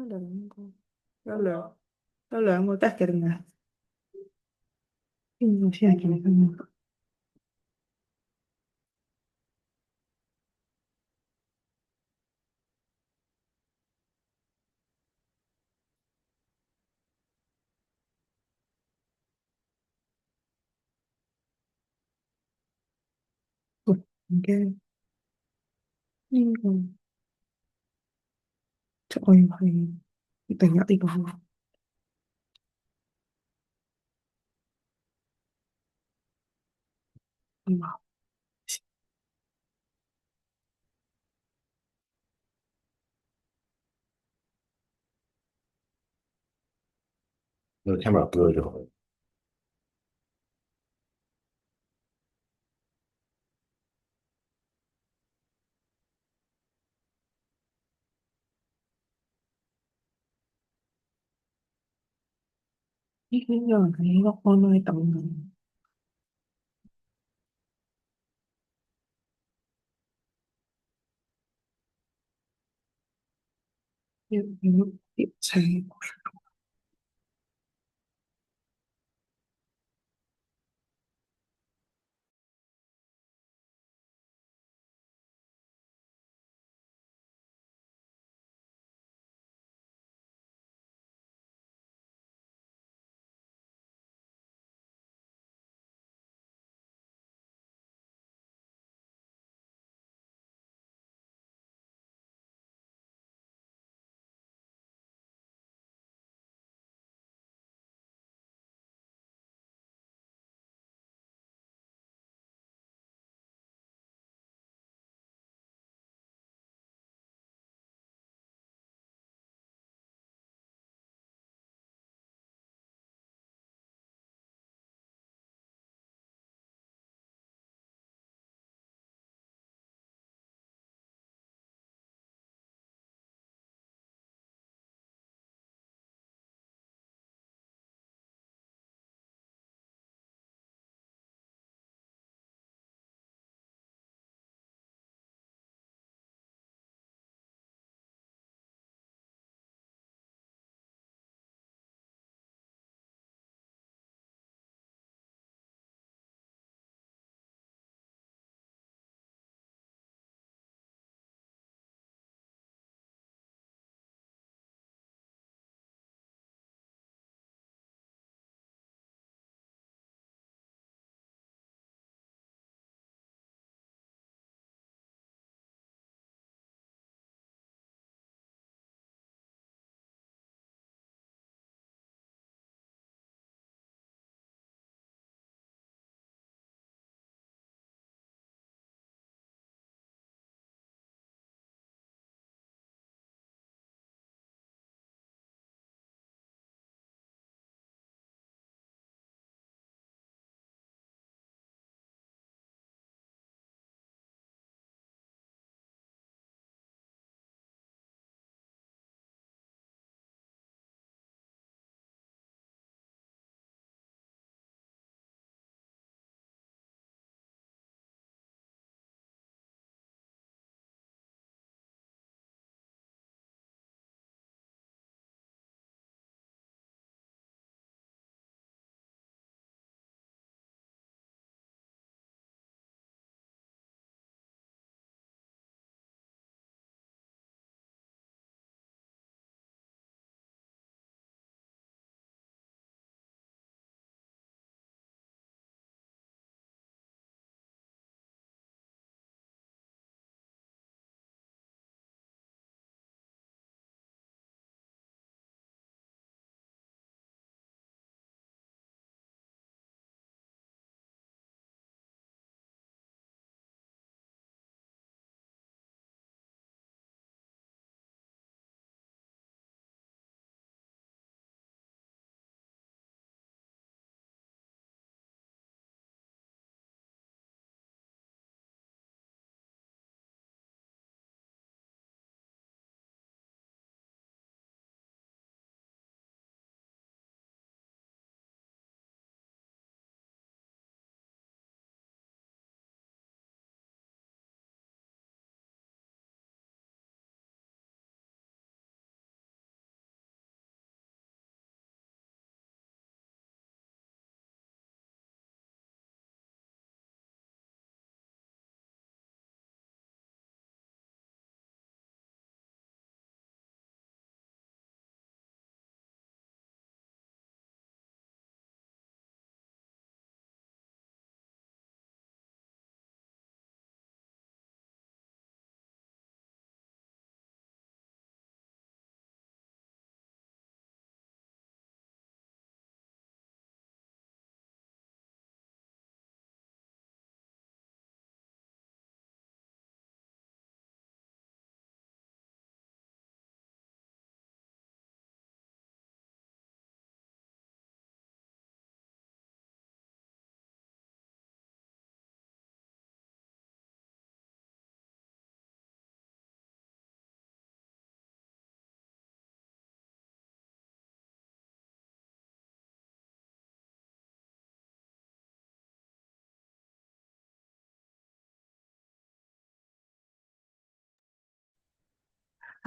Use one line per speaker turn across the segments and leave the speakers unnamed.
兩個，有兩個得嘅定係邊個先係幾分啊？唔驚呢個，即係我要係定一啲個啊，
那个 camera 哥就好了。
已經有人喺個 online 等緊，要接車。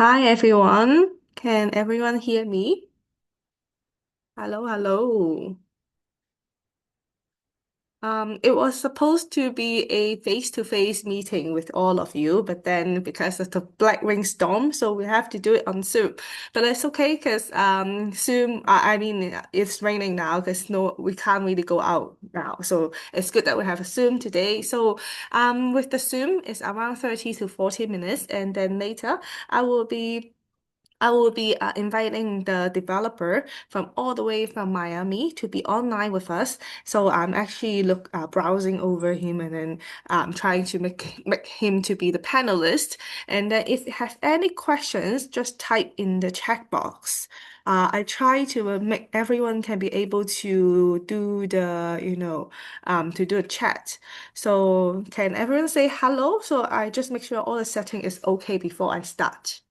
Hi everyone. Can everyone hear me? Hello, hello. It was supposed to be a face-to-face meeting with all of you, but then because of the black ring storm, so we have to do it on Zoom. But it's okay because Zoom, I mean, it's raining now because no, we can't really go out now. So it's good that we have a Zoom today. So with the Zoom, it's around 30 to 40 minutes, and then later I will be inviting the developer from all the way from Miami to be online with us. So I'm actually browsing over him and then trying to make him to be the panelist. And then if you have any questions, just type in the chat box. I try to make everyone can be able to do to do a chat. So can everyone say hello? So I just make sure all the setting is okay before I start.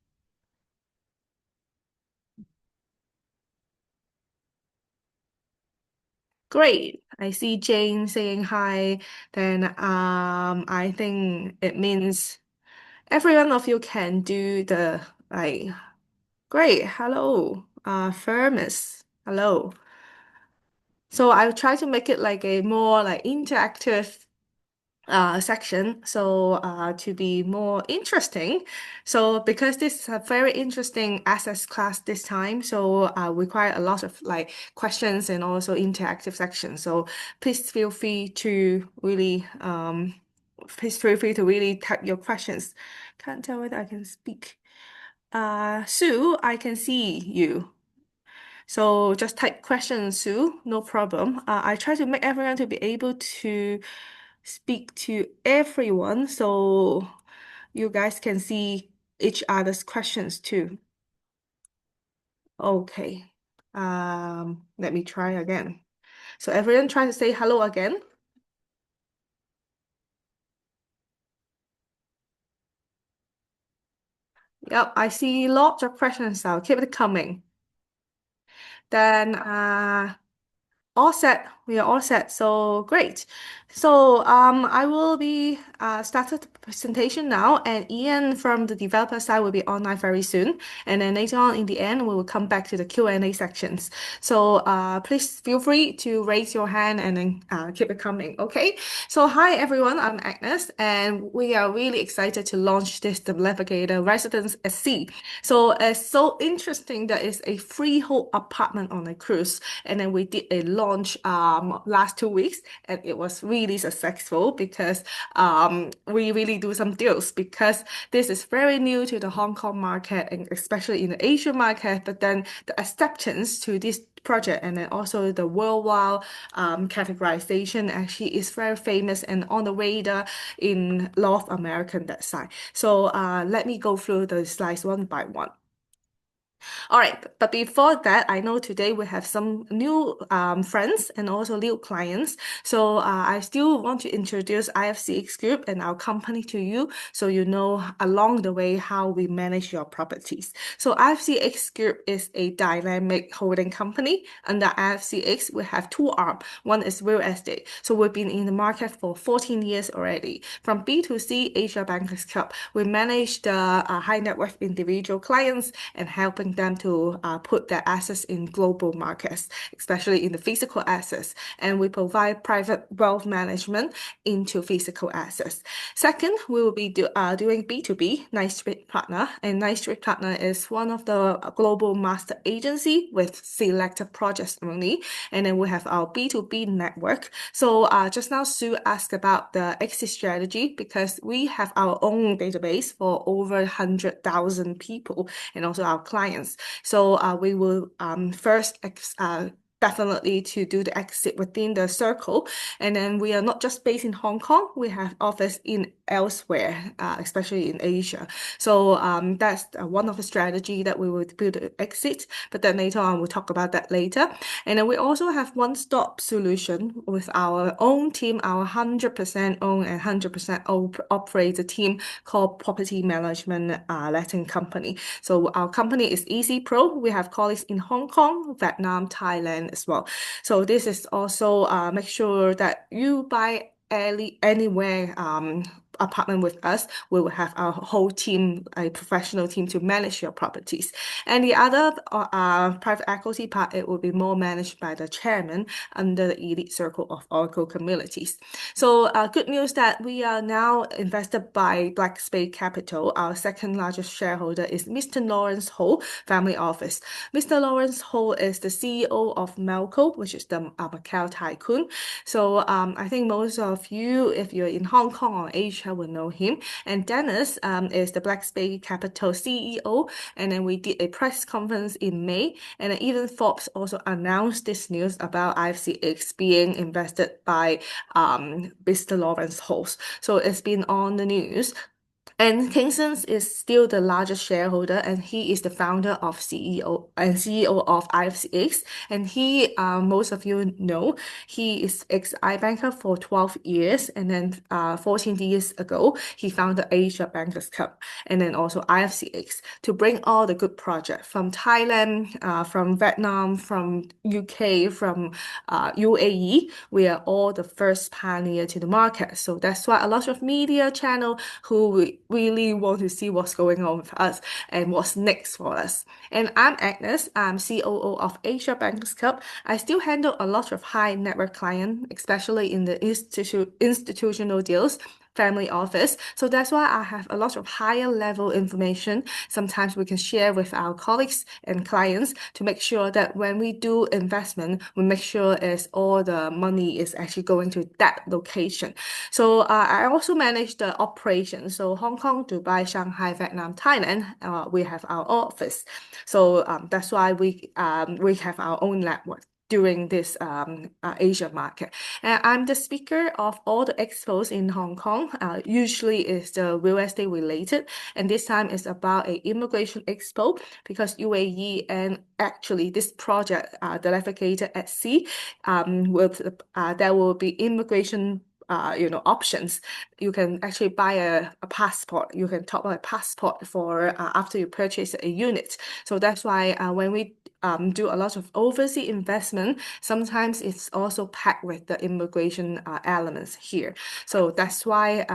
Great. I see Jane saying hi. Then I think it means every one of you can do the like great. Hello. Firmus. Hello. So I'll try to make it like a more like interactive section to be more interesting. So because this is a very interesting assets class this time, so require a lot of like questions and also interactive sections. So please feel free to really type your questions. Can't tell whether I can speak. Sue, I can see you. So just type question, Sue, no problem. I try to make everyone to be able to speak to everyone so you guys can see each other's questions too. Okay. Let me try again. So everyone try to say hello again. Yep, I see lots of questions now. Keep it coming. Then all set. We are all set. So great. So I will be started the presentation now, and Ian from the developer side will be online very soon. And then later on in the end, we will come back to the Q&A sections. So please feel free to raise your hand and then keep it coming. Okay. So hi everyone, I'm Agnes, and we are really excited to launch this the Navigator Residence at Sea. So it's so interesting that it's a freehold apartment on a cruise. And then we did a launch last 2 weeks, and it was really successful because we really do some deals because this is very new to the Hong Kong market and especially in the Asian market. But then the acceptance to this project and then also the worldwide categorization actually is very famous and on the radar in North American that side. So let me go through the slides one by one. All right, but before that, I know today we have some new friends and also new clients. So I still want to introduce IFCX Group and our company to you so you know along the way how we manage your properties. So IFCX Group is a dynamic holding company. Under IFCX, we have two arms. One is real estate. So we've been in the market for 14 years already. From B2C Asia Bankers Club, we manage the high net worth individual clients and helping them to put their assets in global markets, especially in the physical assets. And we provide private wealth management into physical assets. Second, we will be doing B2B, Nice Street Partner. And Nice Street Partner is one of the global master agency with selected projects only. And then we have our B2B network. So just now Sue asked about the exit strategy because we have our own database for over 100,000 people and also our clients. So we will first definitely to do the exit within the circle. And then we are not just based in Hong Kong, we have office in elsewhere, especially in Asia. So that's one of the strategy that we will build an exit, but then later on we'll talk about that later. And then we also have one-stop solution with our own team, our 100% owned and 100% operated team called Property Management Letting Company. So our company is Easy Pro. We have colleagues in Hong Kong, Vietnam, Thailand as well. So this is also make sure that you buy anywhere apartment with us, we will have our whole team, a professional team to manage your properties. And the other private equity part, it will be more managed by the chairman under the elite circle of Oracle communities. So good news that we are now invested by Black Spade Capital. Our second largest shareholder is Mr. Lawrence Ho, family office. Mr. Lawrence Ho is the CEO of Melco, which is the Macau tycoon. So I think most of you, if you're in Hong Kong or Asia, will know him. And Dennis is the Black Spade Capital CEO. And then we did a press conference in May. And then even Forbes also announced this news about IFCX being invested by Mr. Lawrence Ho. So it's been on the news. And Kingston's is still the largest shareholder, and he is the founder of CEO of IFCX. And he, most of you know, he is ex-iBanker for 12 years, and then 14 years ago, he founded Asia Bankers Club, and then also IFCX to bring all the good projects from Thailand, from Vietnam, from UK, from UAE. We are all the first pioneer to the market, so that's why a lot of media channel who really want to see what's going on with us and what's next for us. And I'm Agnes, I'm COO of Asia Bankers Club. I still handle a lot of high net worth clients, especially in the institutional deals, family office. So that's why I have a lot of higher level information. Sometimes we can share with our colleagues and clients to make sure that when we do investment, we make sure is all the money is actually going to that location. So I also manage the operations. So Hong Kong, Dubai, Shanghai, Vietnam, Thailand, we have our office. So that's why we have our own network during this Asia market. And I'm the speaker of all the expos in Hong Kong. Usually is the real estate related, and this time is about a immigration expo because UAE and actually this project, the Navigator at Sea, with there will be immigration options. You can actually buy a passport. You can top up a passport for after you purchase a unit. So that's why when we do a lot of overseas investment, sometimes it's also packed with the immigration elements here. So that's why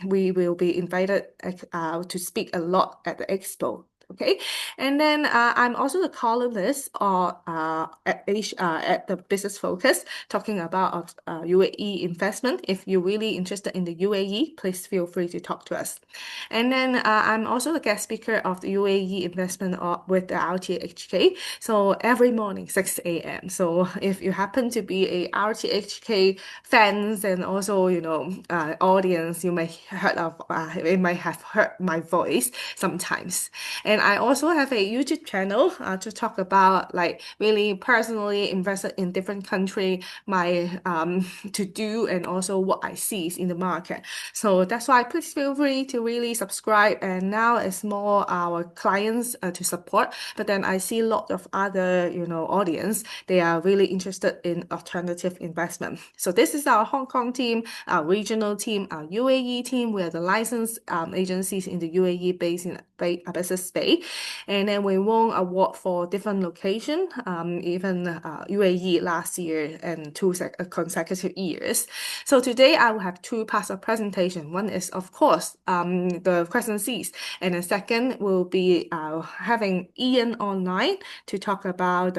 we will be invited to speak a lot at the expo. Okay, and then I'm also the columnist at the Business Focus talking about UAE investment. If you're really interested in the UAE, please feel free to talk to us. And then I'm also the guest speaker of the UAE investment with the RTHK. So every morning, 6 a.m. So if you happen to be a RTHK fans and also, audience, you might have heard my voice sometimes. And I also have a YouTube channel to talk about like really personally invested in different country, my to do and also what I see in the market. So that's why please feel free to really subscribe. And now it's more our clients to support. But then I see a lot of other, audience. They are really interested in alternative investment. So this is our Hong Kong team, our regional team, our UAE team. We are the licensed agencies in the UAE based in Business Bay. And then we won award for different location, even UAE last year and two consecutive years. So today I will have two parts of presentation. One is, of course, the Crescent Seas, and the second will be having Ian online to talk about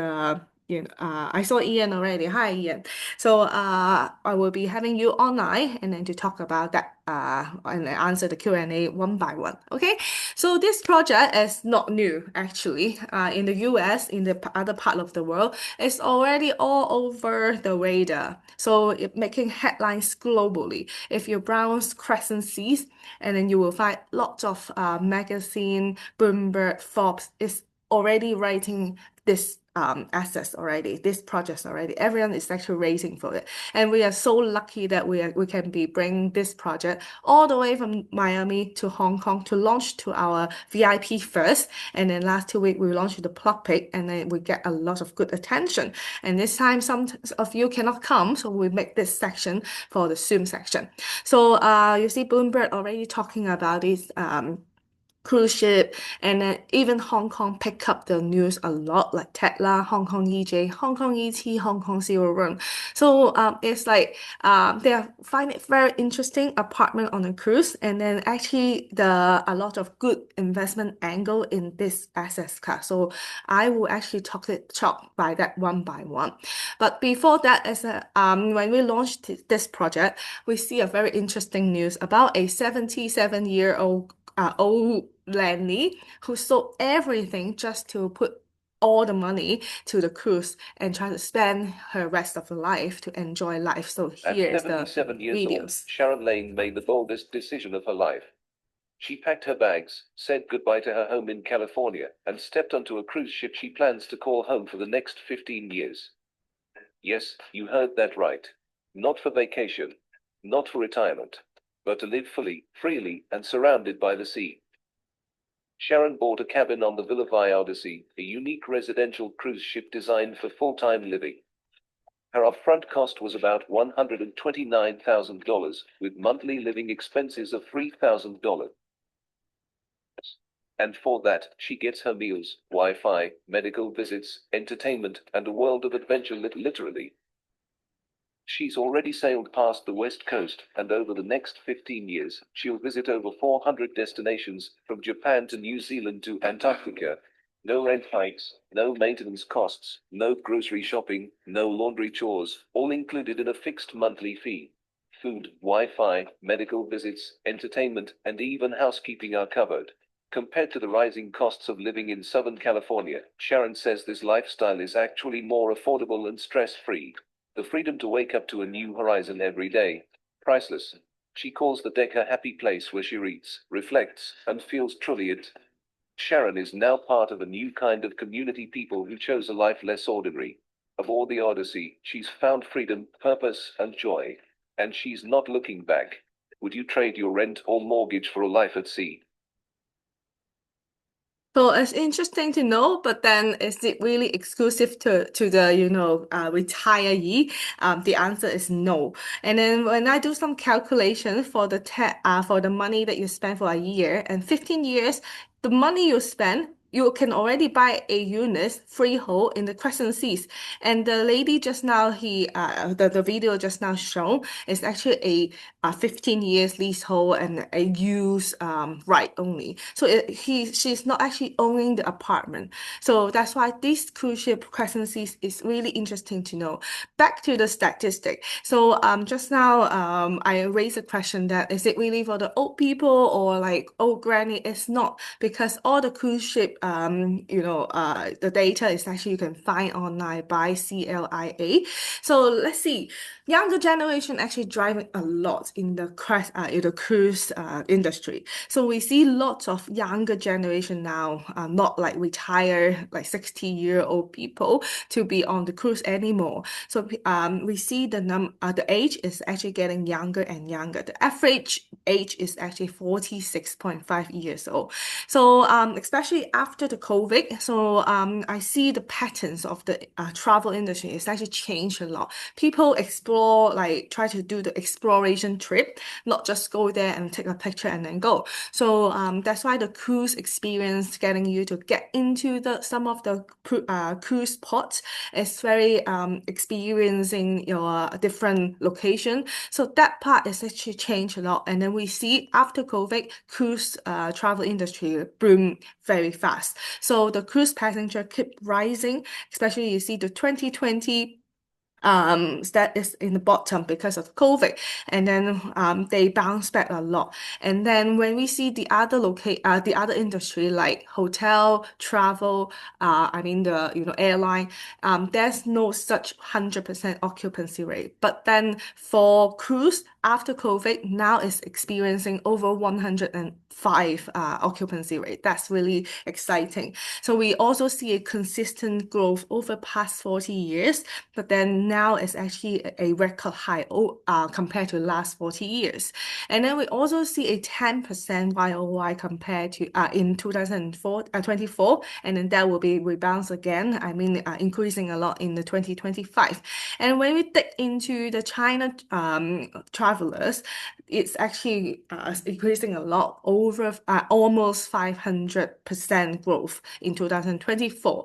I saw Ian already. Hi, Ian. So I will be having you online and then to talk about that and answer the Q&A one by one. Okay. So this project is not new actually. In the US, in the other part of the world, it's already all over the radar. So it making headlines globally. If you browse Crescent Seas, and then you will find lots of magazine, Bloomberg, Forbes is already writing this assets already, this projects already. Everyone is actually raising for it, and we are so lucky that we can be bring this project all the way from Miami to Hong Kong to launch to our VIP first, and then last 2 weeks we launched the plug pick, and then we get a lot of good attention. And this time some of you cannot come, so we make this section for the Zoom section. So you see Bloomberg already talking about this. cruise ship, and then even Hong Kong pick up the news a lot, like Tetla, Hong Kong EJ, Hong Kong ET, Hong Kong Zero Run. So it's like they find it very interesting apartment on a cruise, and then actually the a lot of good investment angle in this asset class. So I will actually talk by that one by one. But before that, when we launched this project, we see a very interesting news about a 77-year-old Lenny who sold everything just to put all the money to the cruise and try to spend her rest of her life to enjoy life. So
At
here is the
77 years old,
videos.
Sharon Lane made the boldest decision of her life. She packed her bags, said goodbye to her home in California, and stepped onto a cruise ship she plans to call home for the next 15 years. Yes, you heard that right. Not for vacation, not for retirement, but to live fully, freely, and surrounded by the sea. Sharon bought a cabin on the Villa Odyssey, a unique residential cruise ship designed for full-time living. Her upfront cost was about $129,000, with monthly living expenses of $3,000. And for that, she gets her meals, Wi-Fi, medical visits, entertainment, and a world of adventure literally. She's already sailed past the West Coast, and over the next 15 years, she'll visit over 400 destinations, from Japan to New Zealand to Antarctica. No rent hikes, no maintenance costs, no grocery shopping, no laundry chores, all included in a fixed monthly fee. Food, Wi-Fi, medical visits, entertainment, and even housekeeping are covered. Compared to the rising costs of living in Southern California, Sharon says this lifestyle is actually more affordable and stress-free. The freedom to wake up to a new horizon every day. Priceless. She calls the deck a happy place where she reads, reflects, and feels truly it. Sharon is now part of a new kind of community, people who chose a life less ordinary. Aboard the Odyssey, she's found freedom, purpose, and joy. And she's not looking back. Would you trade your rent or mortgage for a life at sea?
So it's interesting to know, but then is it really exclusive to the retiree? The answer is no. And then when I do some calculation for for the money that you spend for a year and 15 years, the money you spend, you can already buy a unit freehold in the Crescent Seas. And the lady just now, the video just now shown is actually a 15 years leasehold and a use right only. So she's not actually owning the apartment. So that's why this cruise ship Crescent Seas is really interesting to know. Back to the statistic. So just now I raised a question that is it really for the old people or like old granny? It's not because all the cruise ship the data is actually you can find online by CLIA. So let's see. Younger generation actually driving a lot in the cruise industry. So we see lots of younger generation now, not like retired, like 60-year-old people to be on the cruise anymore. So we see the age is actually getting younger and younger. The average age is actually 46.5 years old. So especially after the COVID, so I see the patterns of the travel industry is actually changed a lot. People explore, like try to do the exploration trip, not just go there and take a picture and then go. So that's why the cruise experience, getting you to get into the some of the cruise ports, is very experiencing your different location. So that part is actually changed a lot. And then we see after COVID, cruise travel industry boom very fast. So the cruise passenger keep rising, especially you see the 2020 that is in the bottom because of COVID, and then they bounce back a lot. And then when we see the other industry like hotel, travel, I mean the airline, there's no such 100% occupancy rate. But then for cruise after COVID, now is experiencing over 105 occupancy rate. That's really exciting. So we also see a consistent growth over past 40 years, but then now it's actually a record high compared to last 40 years. And then we also see a 10% YOY compared to in 2024, and then that will be rebounds again. I mean, increasing a lot in the 2025. And when we dig into the China travel travelers, it's actually increasing a lot, over almost 500% growth in 2024.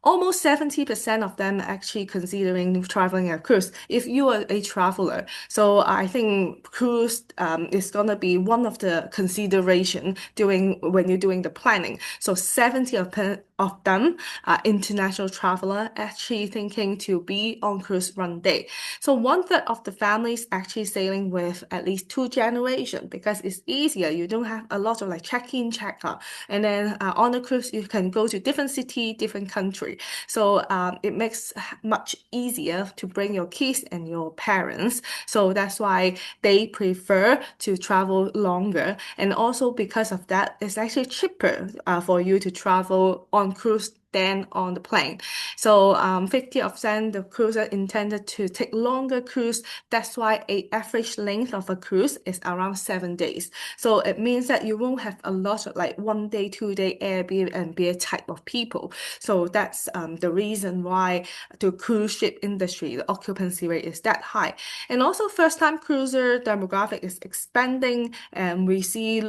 Almost 70% of them actually considering traveling a cruise. If you are a traveler, so I think cruise is gonna be one of the consideration doing when you're doing the planning. So 70 of them are international traveler actually thinking to be on cruise one day. So one third of the families actually sailing with at least two generations because it's easier. You don't have a lot of like check-in, check-out. And then on a cruise, you can go to different city, different country. So it makes much easier to bring your kids and your parents. So that's why they prefer to travel longer. And also because of that, it's actually cheaper for you to travel on cruise than on the plane. So 50% the cruiser intended to take longer cruise. That's why a average length of a cruise is around 7 days. So it means that you won't have a lot of like 1 day, 2 day Airbnb type of people. So that's the reason why the cruise ship industry, the occupancy rate is that high. And also first-time cruiser demographic is expanding, and we see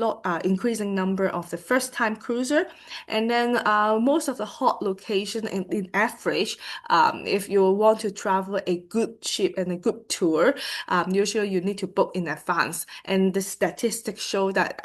increasing number of the first-time cruiser. And then most of the hot location in average, if you want to travel a good ship and a good tour, usually you need to book in advance. And the statistics show that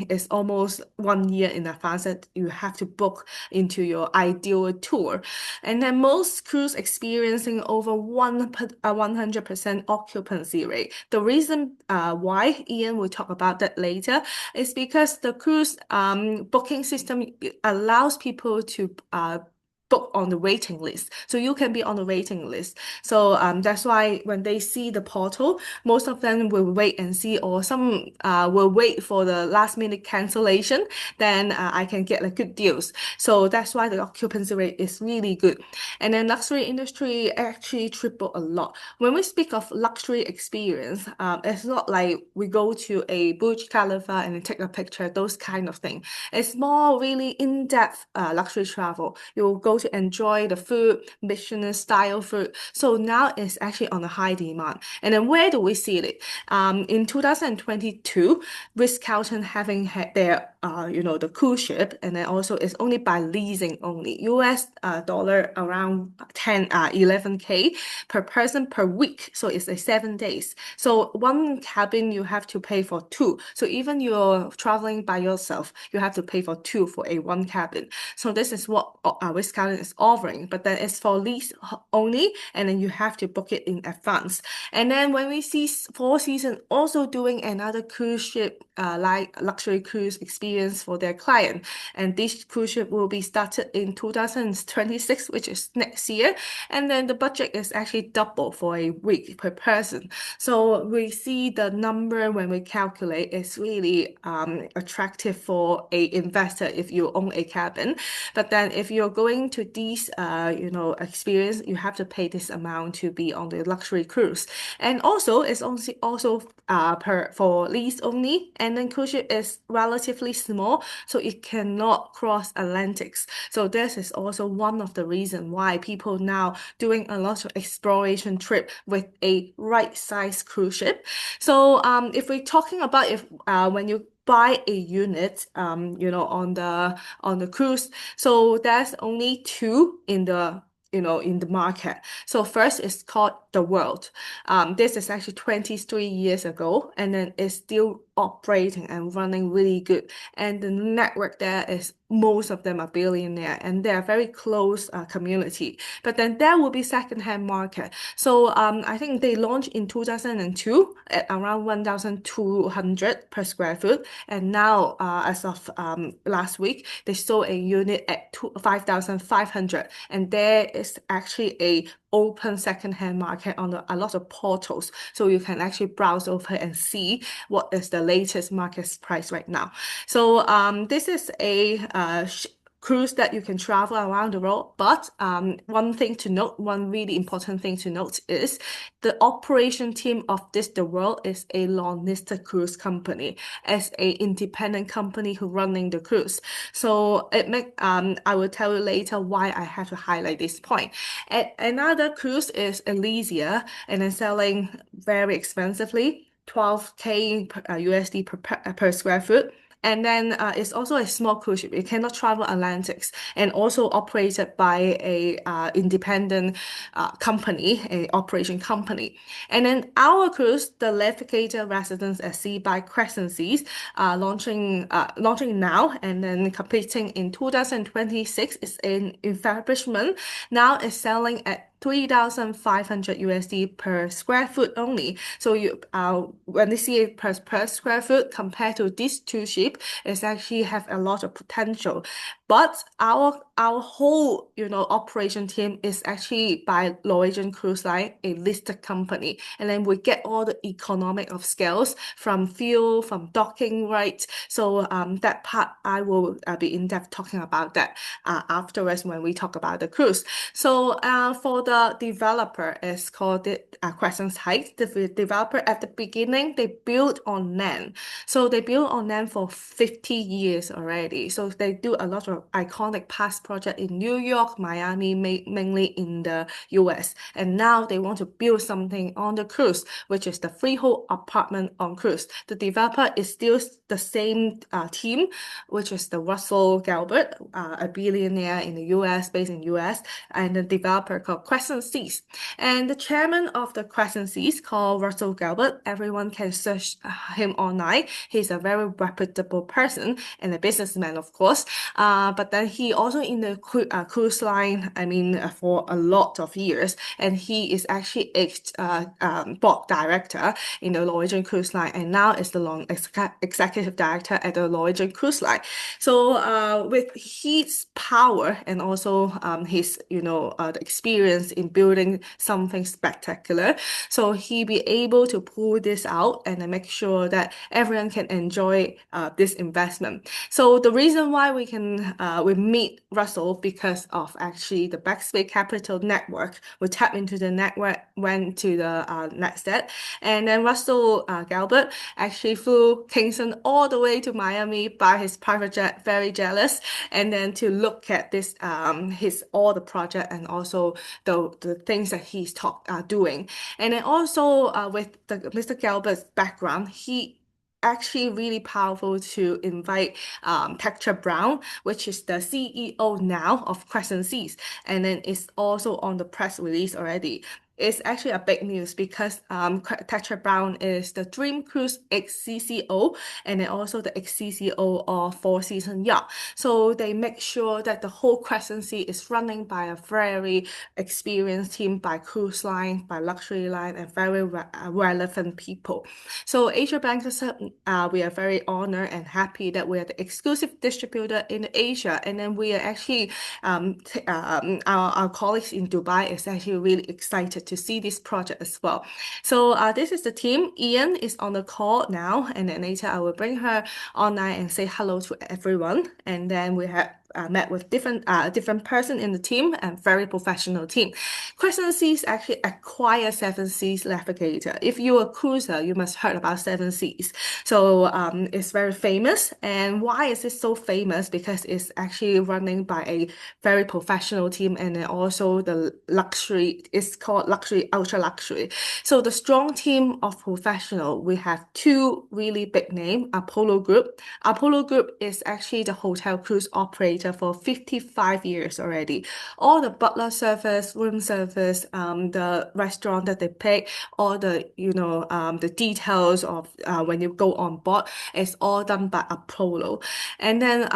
it's almost 1 year in advance that you have to book into your ideal tour. And then most cruise experiencing over 100% occupancy rate. The reason why, Ian will talk about that later, is because the cruise booking system allows people to book on the waiting list. So you can be on the waiting list. So that's why when they see the portal, most of them will wait and see, or some will wait for the last minute cancellation. Then I can get like good deals. So that's why the occupancy rate is really good. And then luxury industry actually tripled a lot. When we speak of luxury experience, it's not like we go to a Burj Khalifa and take a picture, those kind of thing. It's more really in-depth luxury travel. You will go to enjoy the food, Michelin style food. So now it's actually on a high demand. And then where do we see it? In 2022, Ritz-Carlton having had their the cruise ship, and then also it's only by leasing only. US dollar around 11K per person per week. So it's a 7 days. So one cabin you have to pay for two. So even you're traveling by yourself, you have to pay for two for a one cabin. So this is what Ritz-Carlton is offering, but then it's for lease only, and then you have to book it in advance. And then when we see Four Seasons also doing another cruise ship like luxury cruise experience for their client, and this cruise ship will be started in 2026, which is next year, and then the budget is actually double for a week per person. So we see the number when we calculate is really attractive for a investor if you own a cabin. But then if you're going to these experience, you have to pay this amount to be on the luxury cruise. And also it's also per for lease only, and then cruise ship is relatively small, so it cannot cross Atlantics. So this is also one of the reasons why people now doing a lot of exploration trip with a right size cruise ship. So if we're talking about if when you buy a unit on the cruise, so there's only two in the in the market. So first is called the World. This is actually 23 years ago, and then it's still operating and running really good. And the network there is most of them are billionaire, and they're very close community. But then there will be second-hand market. So I think they launched in 2002 at around 1,200 per square foot, and now as of last week, they sold a unit at 5,500, and there is actually a open second-hand market on a lot of portals, so you can actually browse over and see what is the latest market price right now. So this is a cruise that you can travel around the world. But one thing to note, one really important thing to note is the operation team of this The World is a long-listed cruise company as a independent company who running the cruise. So I will tell you later why I have to highlight this point. Another cruise is Elysia, and then selling very expensively. 12K USD per square foot. And then it's also a small cruise ship. It cannot travel Atlantics and also operated by a independent company, a operation company. And then our cruise, the Navigator Residence at Sea by Crescent Seas, launching now and then completing in 2026 is in refurbishment. Now it's selling at 3,500 USD per square foot only. So when they see it per square foot compared to these two ships, it's actually have a lot of potential. But our whole operation team is actually by Norwegian Cruise Line, a listed company, and then we get all the economic of scales from fuel, from docking rights. So that part I will be in depth talking about that afterwards when we talk about the cruise. So for the developer, it's called Crescent Heights. The developer at the beginning they built on land. So they built on land for 50 years already. So they do a lot of iconic past project in New York, Miami, mainly in the US. And now they want to build something on the cruise, which is the freehold apartment on cruise. The developer is still the same team, which is the Russell Galbert, a billionaire in the US, based in US, and the developer called Crescent Seas. And the chairman of the Crescent Seas called Russell Galbert. Everyone can search him online. He's a very reputable person and a businessman, of course. But then he also in the cruise line, I mean, for a lot of years. And he is actually board director in the Norwegian Cruise Line, and now is the executive director at the Norwegian Cruise Line. So with his power and also his the experience in building something spectacular, so he be able to pull this out and then make sure that everyone can enjoy this investment. So the reason why we meet Russell because of actually the Backspace Capital Network. We tap into the network, went to the NetStat, and then Russell Galbert actually flew Kingston all the way to Miami by his private jet, very jealous, and then to look at this his all the project and also the things that he's doing. And then also with Mr. Galbert's background, he actually really powerful to invite Texture Brown, which is the CEO now of Crescent Seas, and then it's also on the press release already. It's actually a big news because Texture Brown is the Dream Cruise ex-CCO and then also the ex-CCO of Four Seasons Yacht. So they make sure that the whole Crescent Sea is running by a very experienced team, by cruise line, by luxury line, and very relevant people. So Asia Bankers, we are very honored and happy that we are the exclusive distributor in Asia, and then we are actually our colleagues in Dubai is actually really excited to see this project as well. So this is the team. Ian is on the call now, and then later I will bring her online and say hello to everyone. And then we have met with different person in the team and very professional team. Crescent Seas actually acquire Seven Seas Navigator. If you're a cruiser, you must heard about Seven Seas. So it's very famous. And why is it so famous? Because it's actually running by a very professional team and then also the luxury, it's called luxury, ultra luxury. So the strong team of professional, we have two really big names, Apollo Group. Apollo Group is actually the hotel cruise operator for 55 years already. All the butler service, room service, the restaurant that they pick, all the the details of when you go on board, it's all done by Apollo. And then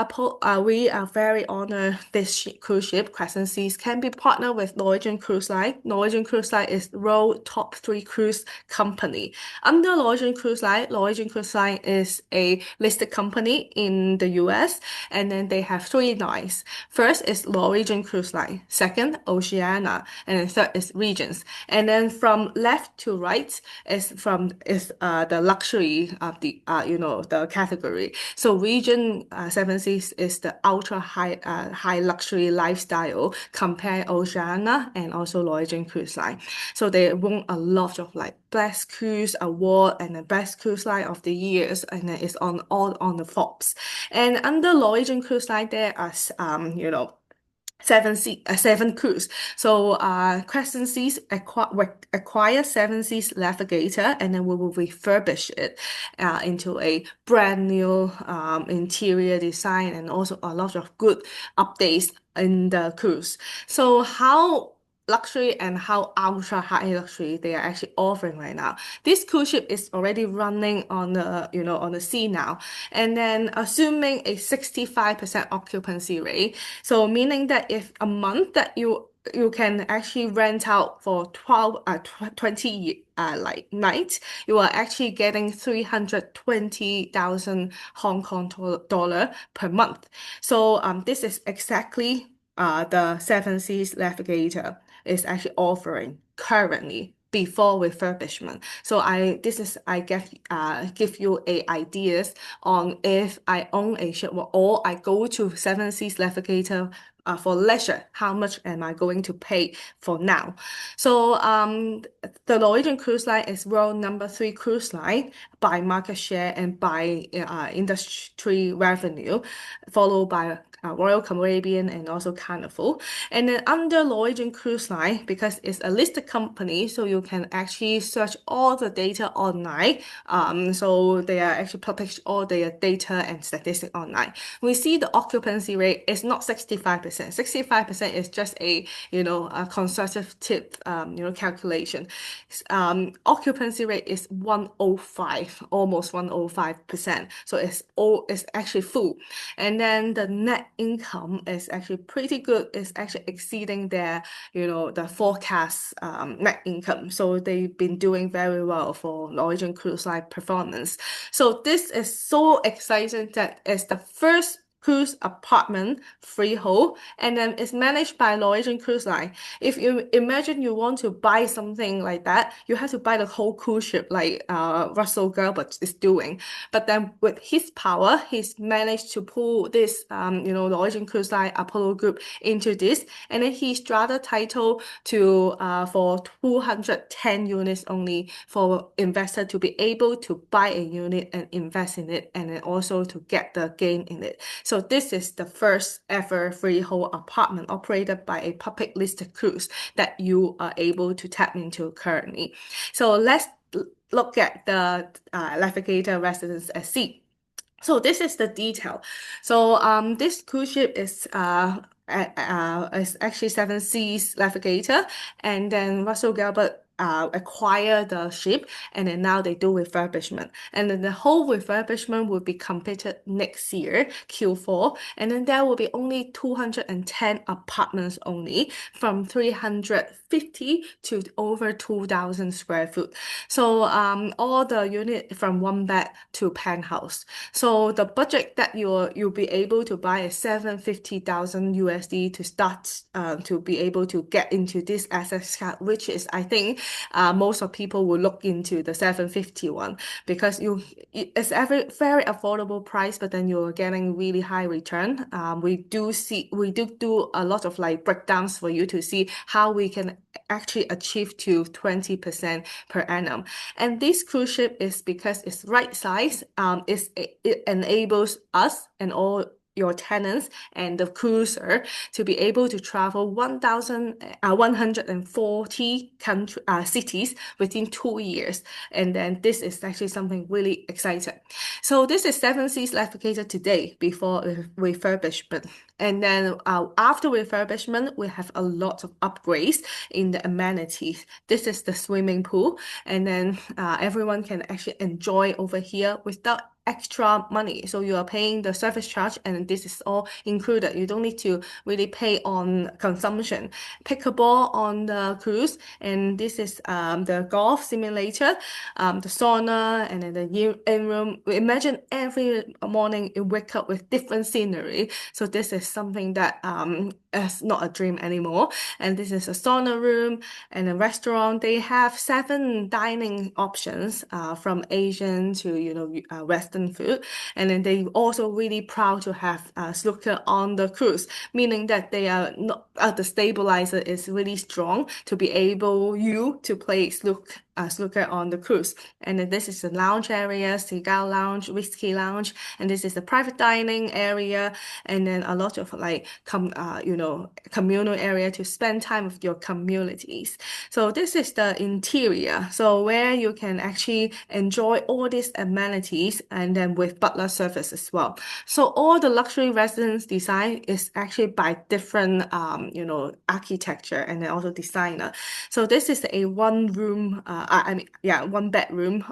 we are very honored this cruise ship, Crescent Seas, can be partnered with Norwegian Cruise Line. Norwegian Cruise Line is world top 3 cruise company. Under Norwegian Cruise Line is a listed company in the US, and then they have 3 lines. First is Norwegian Cruise Line, second Oceania, and then third is Regents. And then from left to right is the luxury of the category. So Regent Seven Seas is the ultra high luxury lifestyle compare Oceania and also Norwegian Cruise Line. So they won a lot of like Best Cruise Award and the Best Cruise Line of the Years, and then it's on all on the Forbes. And under Norwegian Cruise Line, there are Seven cruise. So Crescent Seas acquire Seven Seas Navigator, and then we will refurbish it into a brand new interior design and also a lot of good updates in the cruise. So how luxury and how ultra high luxury they are actually offering right now. This cruise ship is already running on the on the sea now, and then assuming a 65% occupancy rate, so meaning that if a month that you can actually rent out for 20 like nights, you are actually getting 320,000 Hong Kong dollar per month. So this is exactly the Seven Seas Navigator is actually offering currently before refurbishment. So I give you a ideas on if I own a ship or I go to Seven Seas Navigator for leisure, how much am I going to pay for now? So the Norwegian Cruise Line is world number three cruise line by market share and by industry revenue, followed by Royal Caribbean and also Carnival. And then under Norwegian Cruise Line, because it's a listed company, so you can actually search all the data online. So they are actually publish all their data and statistics online. We see the occupancy rate is not 65%. 65% is just a conservative calculation. Occupancy rate is 105, almost 105%. So it's actually full. And then the net income is actually pretty good. It's actually exceeding the forecast net income. So they've been doing very well for Norwegian Cruise Line performance. So this is so exciting that it's the first cruise apartment freehold, and then it's managed by Norwegian Cruise Line. If you imagine you want to buy something like that, you have to buy the whole cruise ship like Russell Gilbert is doing. But then with his power, he's managed to pull this Norwegian Cruise Line Apollo Group into this, and then he strata title to for 210 units only for investor to be able to buy a unit and invest in it, and then also to get the gain in it. So this is the first ever freehold apartment operated by a public listed cruise that you are able to tap into currently. So let's look at the Navigator Residence at Sea. So this is the detail. So this cruise ship is actually Seven Seas Navigator, and then Russell Gilbert acquire the ship, and then now they do refurbishment, and then the whole refurbishment will be completed next year Q4, and then there will be only 210 apartments only from 350 to over 2,000 square foot. So all the unit from one bed to penthouse. So the budget that you'll be able to buy is 750,000 USD to start to be able to get into this asset class, which is I think most of people will look into the 750 one because it's a very affordable price, but then you're getting really high return. We do a lot of like breakdowns for you to see how we can actually achieve to 20% per annum. And this cruise ship is because it's right size, it enables us and all your tenants and the cruiser to be able to travel 1,140 cities within 2 years. And then this is actually something really exciting. So this is Seven Seas Navigator today before refurbishment. And then after refurbishment, we have a lot of upgrades in the amenities. This is the swimming pool, and then everyone can actually enjoy over here without extra money. So you are paying the service charge, and this is all included. You don't need to really pay on consumption. Pickleball on the cruise, and this is the golf simulator, the sauna, and then the in-room. Imagine every morning you wake up with different scenery. So this is something that is not a dream anymore. And this is a sauna room and a restaurant. They have 7 dining options from Asian to Western food. And then they also really proud to have snooker on the cruise, meaning that they are not the stabilizer is really strong to be able you to play snooker on the cruise. And then this is the lounge area, cigar lounge, whiskey lounge, and this is the private dining area, and then a lot of like communal area to spend time with your communities. So this is the interior, so where you can actually enjoy all these amenities, and then with butler service as well. So all the luxury residence design is actually by different architecture and then also designer. So this is a one room, one bedroom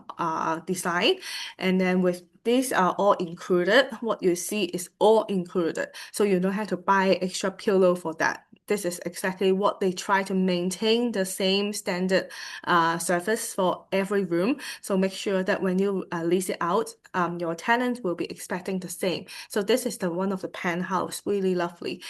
design. And then with these are all included. What you see is all included. So you don't have to buy extra pillow for that. This is exactly what they try to maintain the same standard service for every room. So make sure that when you lease it out, your tenant will be expecting the same. So this is the one of the penthouse, really lovely.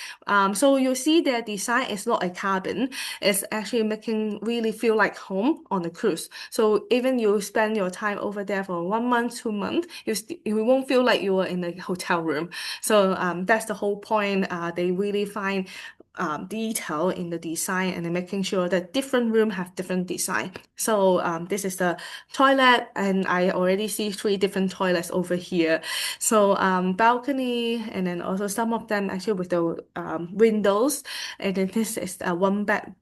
So you see their design is not a cabin. It's actually making really feel like home on the cruise. So even you spend your time over there for 1 month, 2 months, you won't feel like you were in a hotel room. So that's the whole point. They really find detail in the design and then making sure that different room have different design. So this is the toilet, and I already see three different toilets over here. So balcony, and then also some of them actually with the windows, and then this is a one bed.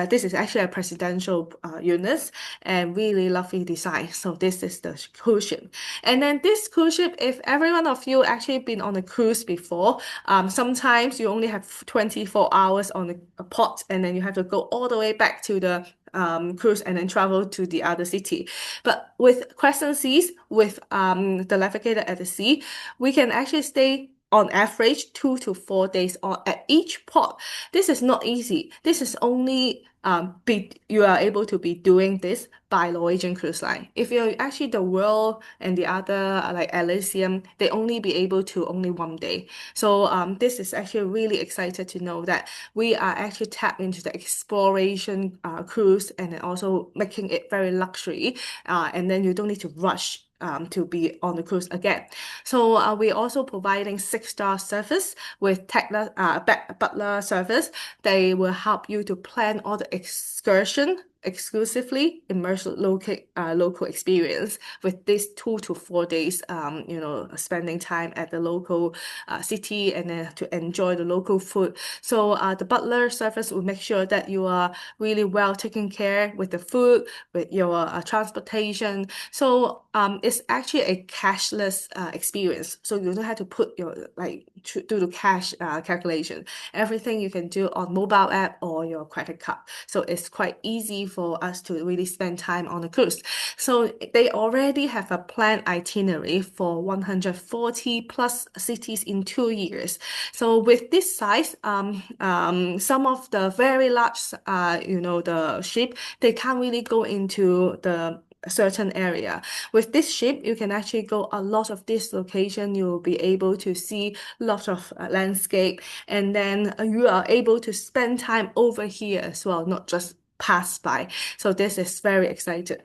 This is actually a presidential unit and really lovely design. So this is the cruise ship. And then this cruise ship, if every one of you actually been on a cruise before, sometimes you only have 24 hours on a port, and then you have to go all the way back to the cruise and then travel to the other city. But with Crescent Seas, with the Navigator at the Sea, we can actually stay on average 2 to 4 days on at each port. This is not easy. This is only you are able to be doing this by Norwegian Cruise Line. If you're actually the World and the other like Elysium, they only be able to only 1 day. So this is actually really excited to know that we are actually tapped into the exploration cruise, and then also making it very luxury. And then you don't need to rush to be on the cruise again. So we're also providing 6-star service with butler service. They will help you to plan all the excursion exclusively immerse local experience with this 2 to 4 days spending time at the local city, and then to enjoy the local food. So the butler service will make sure that you are really well taken care with the food, with your transportation. So it's actually a cashless experience. So you don't have to put your do the cash calculation. Everything you can do on mobile app or your credit card. So it's quite easy for us to really spend time on a cruise. So they already have a planned itinerary for 140 plus cities in 2 years. So with this size, some of the very large, the ship, they can't really go into the certain area. With this ship, you can actually go a lot of this location. You'll be able to see lots of landscape, and then you are able to spend time over here as well, not just pass by. So this is very exciting.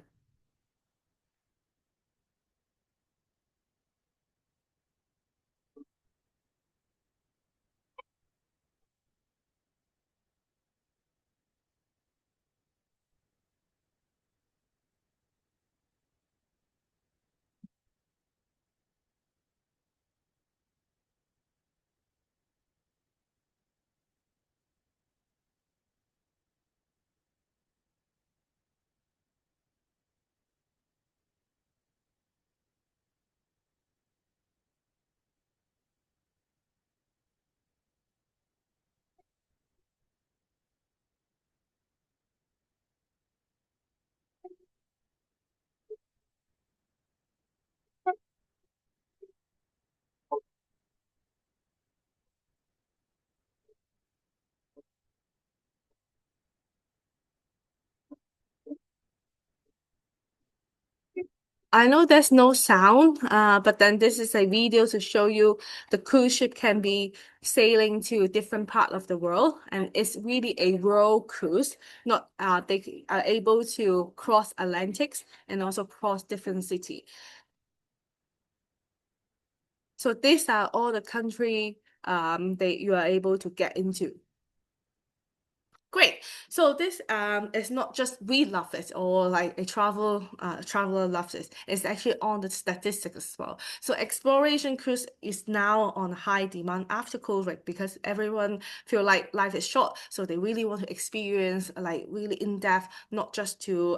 I know there's no sound, but then this is a video to show you the cruise ship can be sailing to different part of the world, and it's really a world cruise. Not they are able to cross Atlantics and also cross different city. So these are all the country that you are able to get into. Great. So this is not just we love it or like a traveler loves it. It's actually on the statistics as well. So exploration cruise is now on high demand after COVID because everyone feel like life is short, so they really want to experience like really in depth, not just to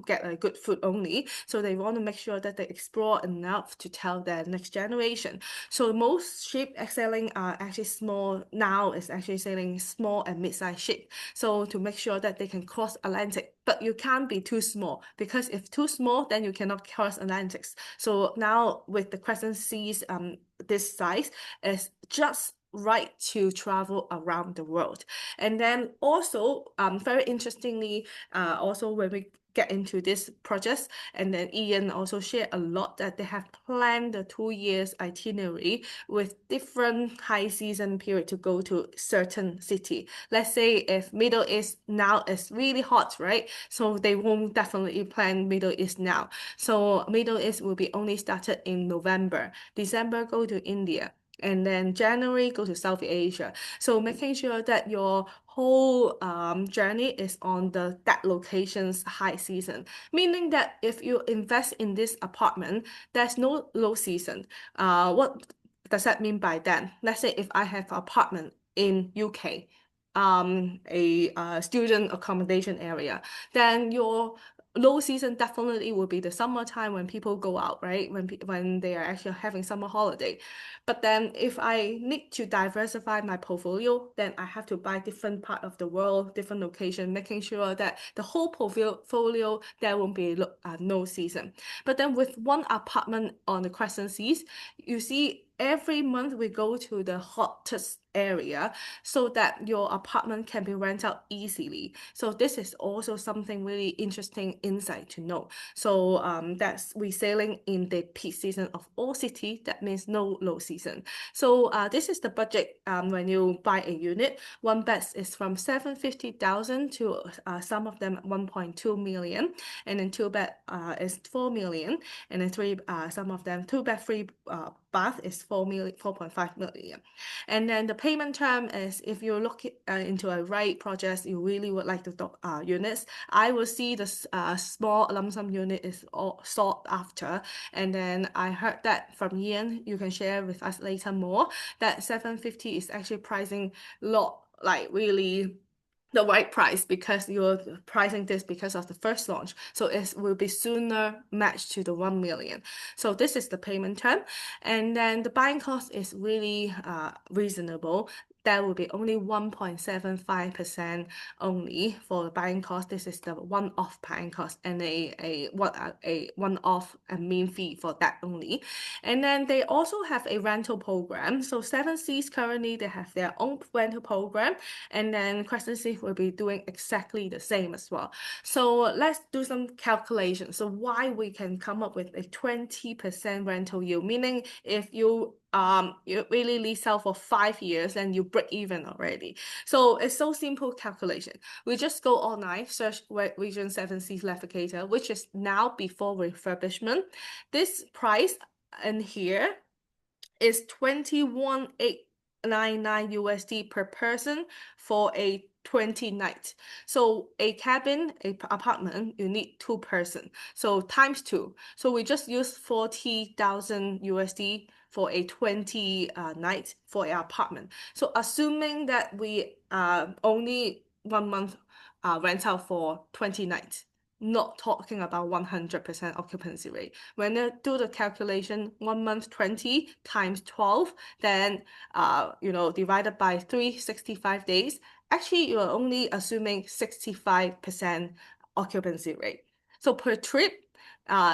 get a good food only. So they want to make sure that they explore enough to tell their next generation. So most ship sailing are actually small now is actually sailing small and mid-sized ship. So to make sure that they can cross Atlantic, but you can't be too small because if too small, then you cannot cross Atlantics. So now with the Crescent Seas, this size is just right to travel around the world. And then also, very interestingly, also when we get into this project, and then Ian also shared a lot that they have planned the 2 years itinerary with different high season period to go to certain city. Let's say if Middle East now is really hot, right? So they won't definitely plan Middle East now. So Middle East will be only started in November. December go to India. And then January go to South Asia. So making sure that your whole journey is on that location's high season. Meaning that if you invest in this apartment, there's no low season. What does that mean by that? Let's say if I have an apartment in UK, a student accommodation area, then your low season definitely will be the summertime when people go out, right? When they are actually having summer holiday. But then if I need to diversify my portfolio, then I have to buy different part of the world, different location, making sure that the whole portfolio there won't be no season. But then with one apartment on the Crescent Seas, you see every month we go to the hottest area so that your apartment can be rented out easily. So this is also something really interesting insight to know. So that's we sailing in the peak season of all city. That means no low season. So this is the budget when you buy a unit. One bed is from 750,000 to some of them 1.2 million, and then two bed is 4 million, and then three some of them two bed three bath is 4.5 million. And then the payment term is if you look into a right project, you really would like the units. I will see the small lump sum unit is all sought after. And then I heard that from Ian, you can share with us later more, that 750 is actually pricing lot like really the right price because you're pricing this because of the first launch. So it will be sooner matched to the 1 million. So this is the payment term. And then the buying cost is really reasonable. There will be only 1.75% only for the buying cost. This is the one-off buying cost and a one-off admin fee for that only. And then they also have a rental program. So Seven Seas currently they have their own rental program, and then Crescent Sea will be doing exactly the same as well. So let's do some calculations. So why we can come up with a 20% rental yield, meaning if you really lease out for 5 years and you break even already. So it's so simple calculation. We just go online, search Region 7 Seas Navigator, which is now before refurbishment. This price in here is 21,899 USD per person for a 20 night. So a cabin, a apartment, you need 2 person. So times two. So we just use 40,000 USD for a 20 night for an apartment. So assuming that we only 1 month rent out for 20 nights, not talking about 100% occupancy rate. When you do the calculation, 1 month 20 times 12, then divided by 365 days, actually you're only assuming 65% occupancy rate. So per trip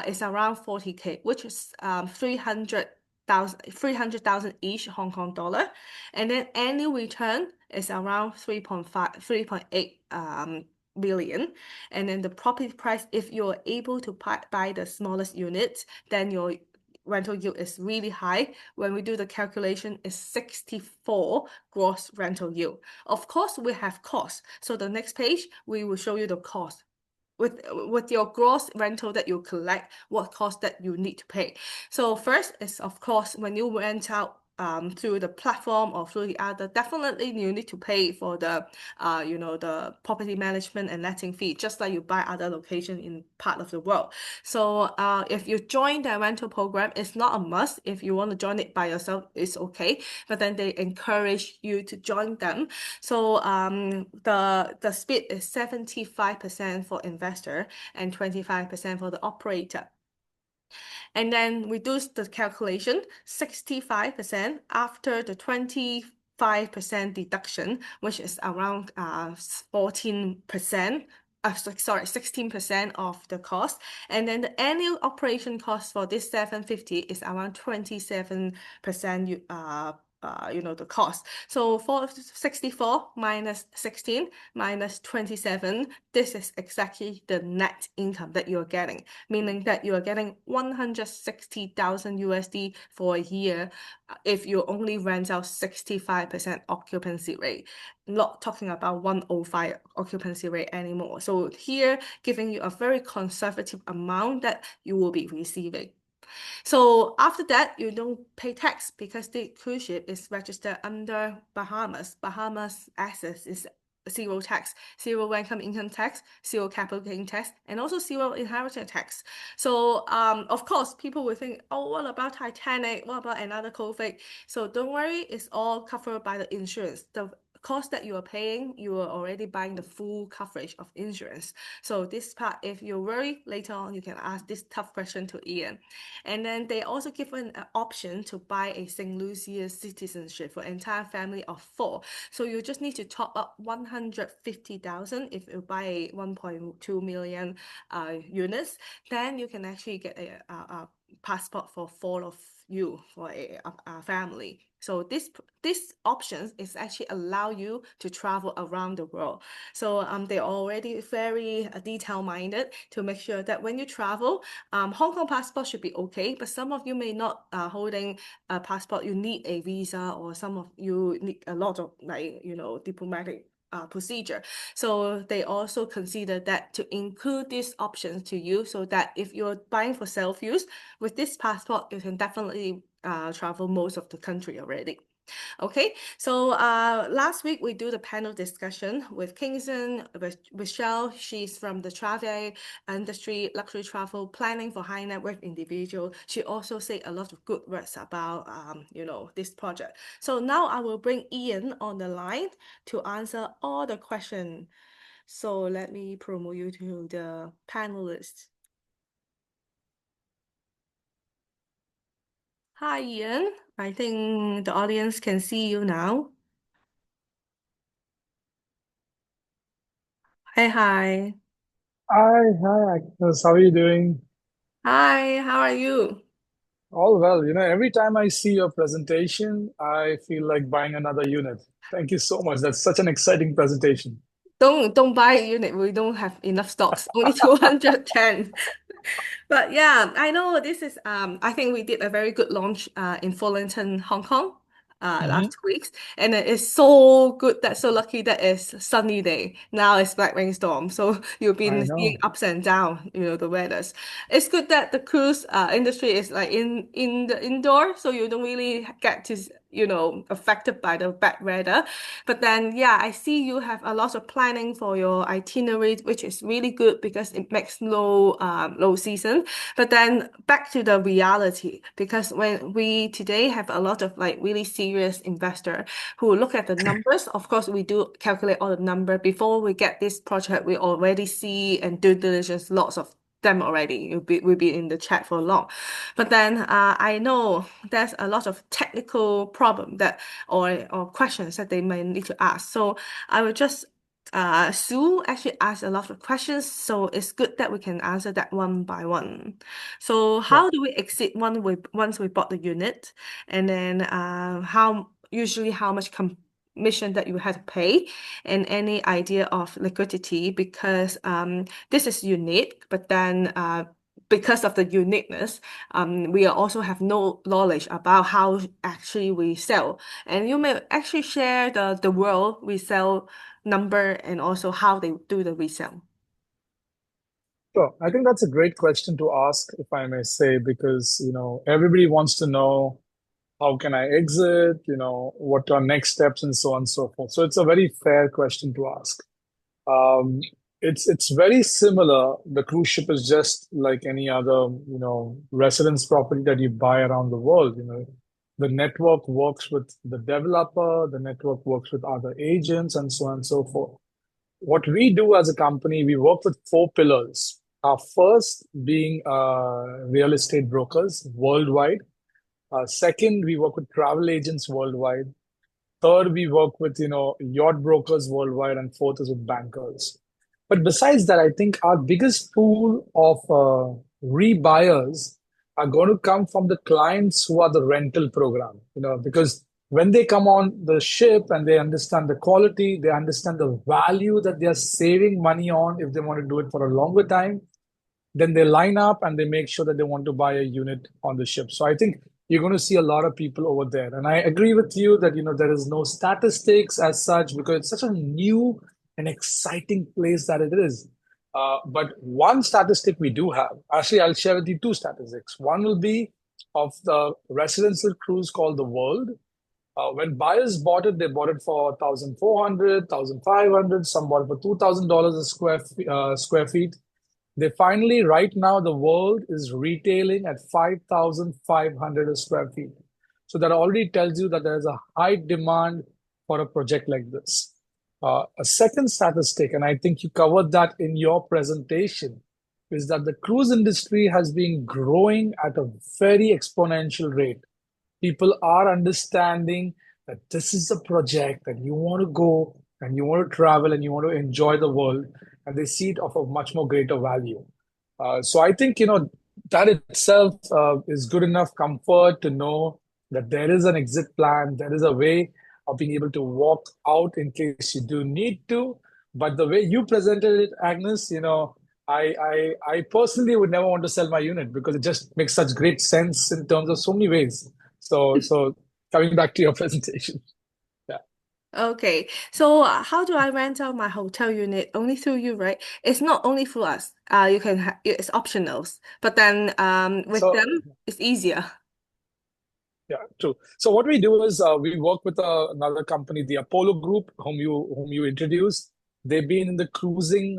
is around 40K, which is 300,000 each Hong Kong dollar. And then annual return is around 3.8 billion. And then the property price, if you're able to buy the smallest unit, then your rental yield is really high. When we do the calculation, it's 64 gross rental yield. Of course, we have costs. So the next page, we will show you the cost. With your gross rental that you collect, what cost that you need to pay. So first is, of course, when you rent out through the platform or through the other, definitely you need to pay for the the property management and letting fee, just like you buy other location in part of the world. So if you join the rental program, it's not a must. If you want to join it by yourself, it's okay. But then they encourage you to join them. So the split is 75% for investor and 25% for the operator. And then we do the calculation, 65% after the 25% deduction, which is around 14%. Sorry, 16% of the cost. And then the annual operation cost for this 750 is around 27% the cost. So for 64 minus 16 minus 27, this is exactly the net income that you're getting, meaning that you are getting 160,000 USD for a year if you only rent out 65% occupancy rate. Not talking about 105 occupancy rate anymore. So here, giving you a very conservative amount that you will be receiving. So after that, you don't pay tax because the cruise ship is registered under Bahamas. Bahamas assets is zero tax, zero income tax, zero capital gain tax, and also zero inheritance tax. So of course, people will think, oh, what about Titanic? What about another COVID? So don't worry, it's all covered by the insurance. The cost that you are paying, you are already buying the full coverage of insurance. So this part, if you worry later on, you can ask this tough question to Ian. And then they also give an option to buy a St. Lucia citizenship for entire family of four. So you just need to top up 150,000 if you buy a 1.2 million units. Then you can actually get a passport for four of you for a family. So this options is actually allow you to travel around the world. So they're already very detail minded to make sure that when you travel, Hong Kong passport should be okay, but some of you may not holding a passport. You need a visa, or some of you need a lot of diplomatic procedure. So they also consider that to include these options to you, so that if you're buying for self-use with this passport, you can definitely travel most of the country already. Okay, so last week we do the panel discussion with Kingston, with Michelle. She's from the travel industry, luxury travel planning for high net worth individual. She also said a lot of good words about this project. So now I will bring Ian on the line to answer all the questions. So let me promote you to the panelists. Hi, Ian. I think the audience can see you now. Hi, hi.
Hi, Agnes. How are you doing?
Hi, how are you?
All well. Every time I see your presentation, I feel like buying another unit. Thank you so much. That's such an exciting presentation.
Don't buy a unit. We don't have enough stocks. Only 210. But yeah, I know this is I think we did a very good launch in Fullerton, Hong Kong last
Hmm.
2 weeks. And it is so good, that so lucky that it's sunny day. Now it's black rainstorm. So you've
I
been seeing
know.
ups and down, the weathers. It's good that the cruise industry is like in the indoor, so you don't really get to affected by the bad weather. But then, yeah, I see you have a lot of planning for your itinerary, which is really good because it makes low season. But then back to the reality, because when we today have a lot of like really serious investor who look at the numbers. Of course, we do calculate all the number before we get this project. We already see and due diligence lots of them already. We'll be in the chat for long. But then I know there's a lot of technical problem that or questions that they may need to ask. So I will just Sue actually asked a lot of questions, so it's good that we can answer that one by one. So
Yeah.
how do we exit once we bought the unit, and then how much commission that you had to pay, and any idea of liquidity, because this is unique, but then because of the uniqueness, we also have no knowledge about how actually we sell. And you may actually share the world resell number and also how they do the resell.
So I think that's a great question to ask, if I may say, because everybody wants to know how can I exit, what are next steps and so on and so forth. So it's a very fair question to ask. Um, it's very similar. The cruise ship is just like any other, residence property that you buy around the world. The network works with the developer, the network works with other agents, and so on and so forth. What we do as a company, we work with four pillars. Our first being real estate brokers worldwide. Second, we work with travel agents worldwide. Third, we work with, yacht brokers worldwide, and fourth is with bankers. But besides that, I think our biggest pool of rebuyers are going to come from the clients who are the rental program, because when they come on the ship and they understand the quality, they understand the value that they are saving money on if they want to do it for a longer time, then they line up and they make sure that they want to buy a unit on the ship. So I think you're going to see a lot of people over there. And I agree with you that, there is no statistics as such because it's such a new and exciting place that it is. But one statistic we do have, actually, I'll share with you two statistics. One will be of the residential cruise called the World. When buyers bought it, they bought it for 1,400, 1,500. Some bought it for $2,000 a square feet. They finally, right now, the world is retailing at 5,500 a square feet. So that already tells you that there is a high demand for a project like this. A second statistic, and I think you covered that in your presentation, is that the cruise industry has been growing at a very exponential rate. People are understanding that this is a project that you want to go and you want to travel and you want to enjoy the world, and they see it of a much more greater value. So I think, that itself is good enough comfort to know that there is an exit plan, there is a way of being able to walk out in case you do need to. But the way you presented it, Agnes, I personally would never want to sell my unit because it just makes such great sense in terms of so many ways. So coming back to your presentation. Yeah.
Okay, so how do I rent out my hotel unit? Only through you, right? It's not only through us. You can ha it's optionals, but then with them,
So
it's easier.
yeah, true. So what we do is we work with another company, the Apollo Group, whom you introduced. They've been in the cruising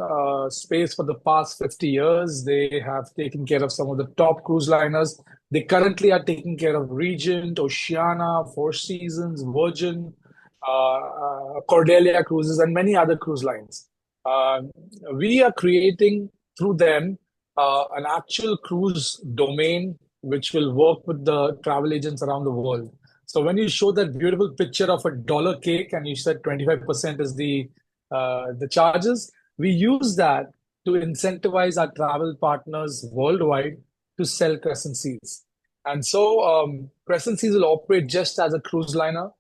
space for the past 50 years. They have taken care of some of the top cruise liners. They currently are taking care of Regent, Oceania, Four Seasons, Virgin, Cordelia Cruises, and many other cruise lines. Uh, we are creating through them an actual cruise domain which will work with the travel agents around the world. So when you show that beautiful picture of a dollar cake and you said 25% is the charges, we use that to incentivize our travel partners worldwide to sell Crescent Seas. And so Crescent Seas will operate just as a cruise liner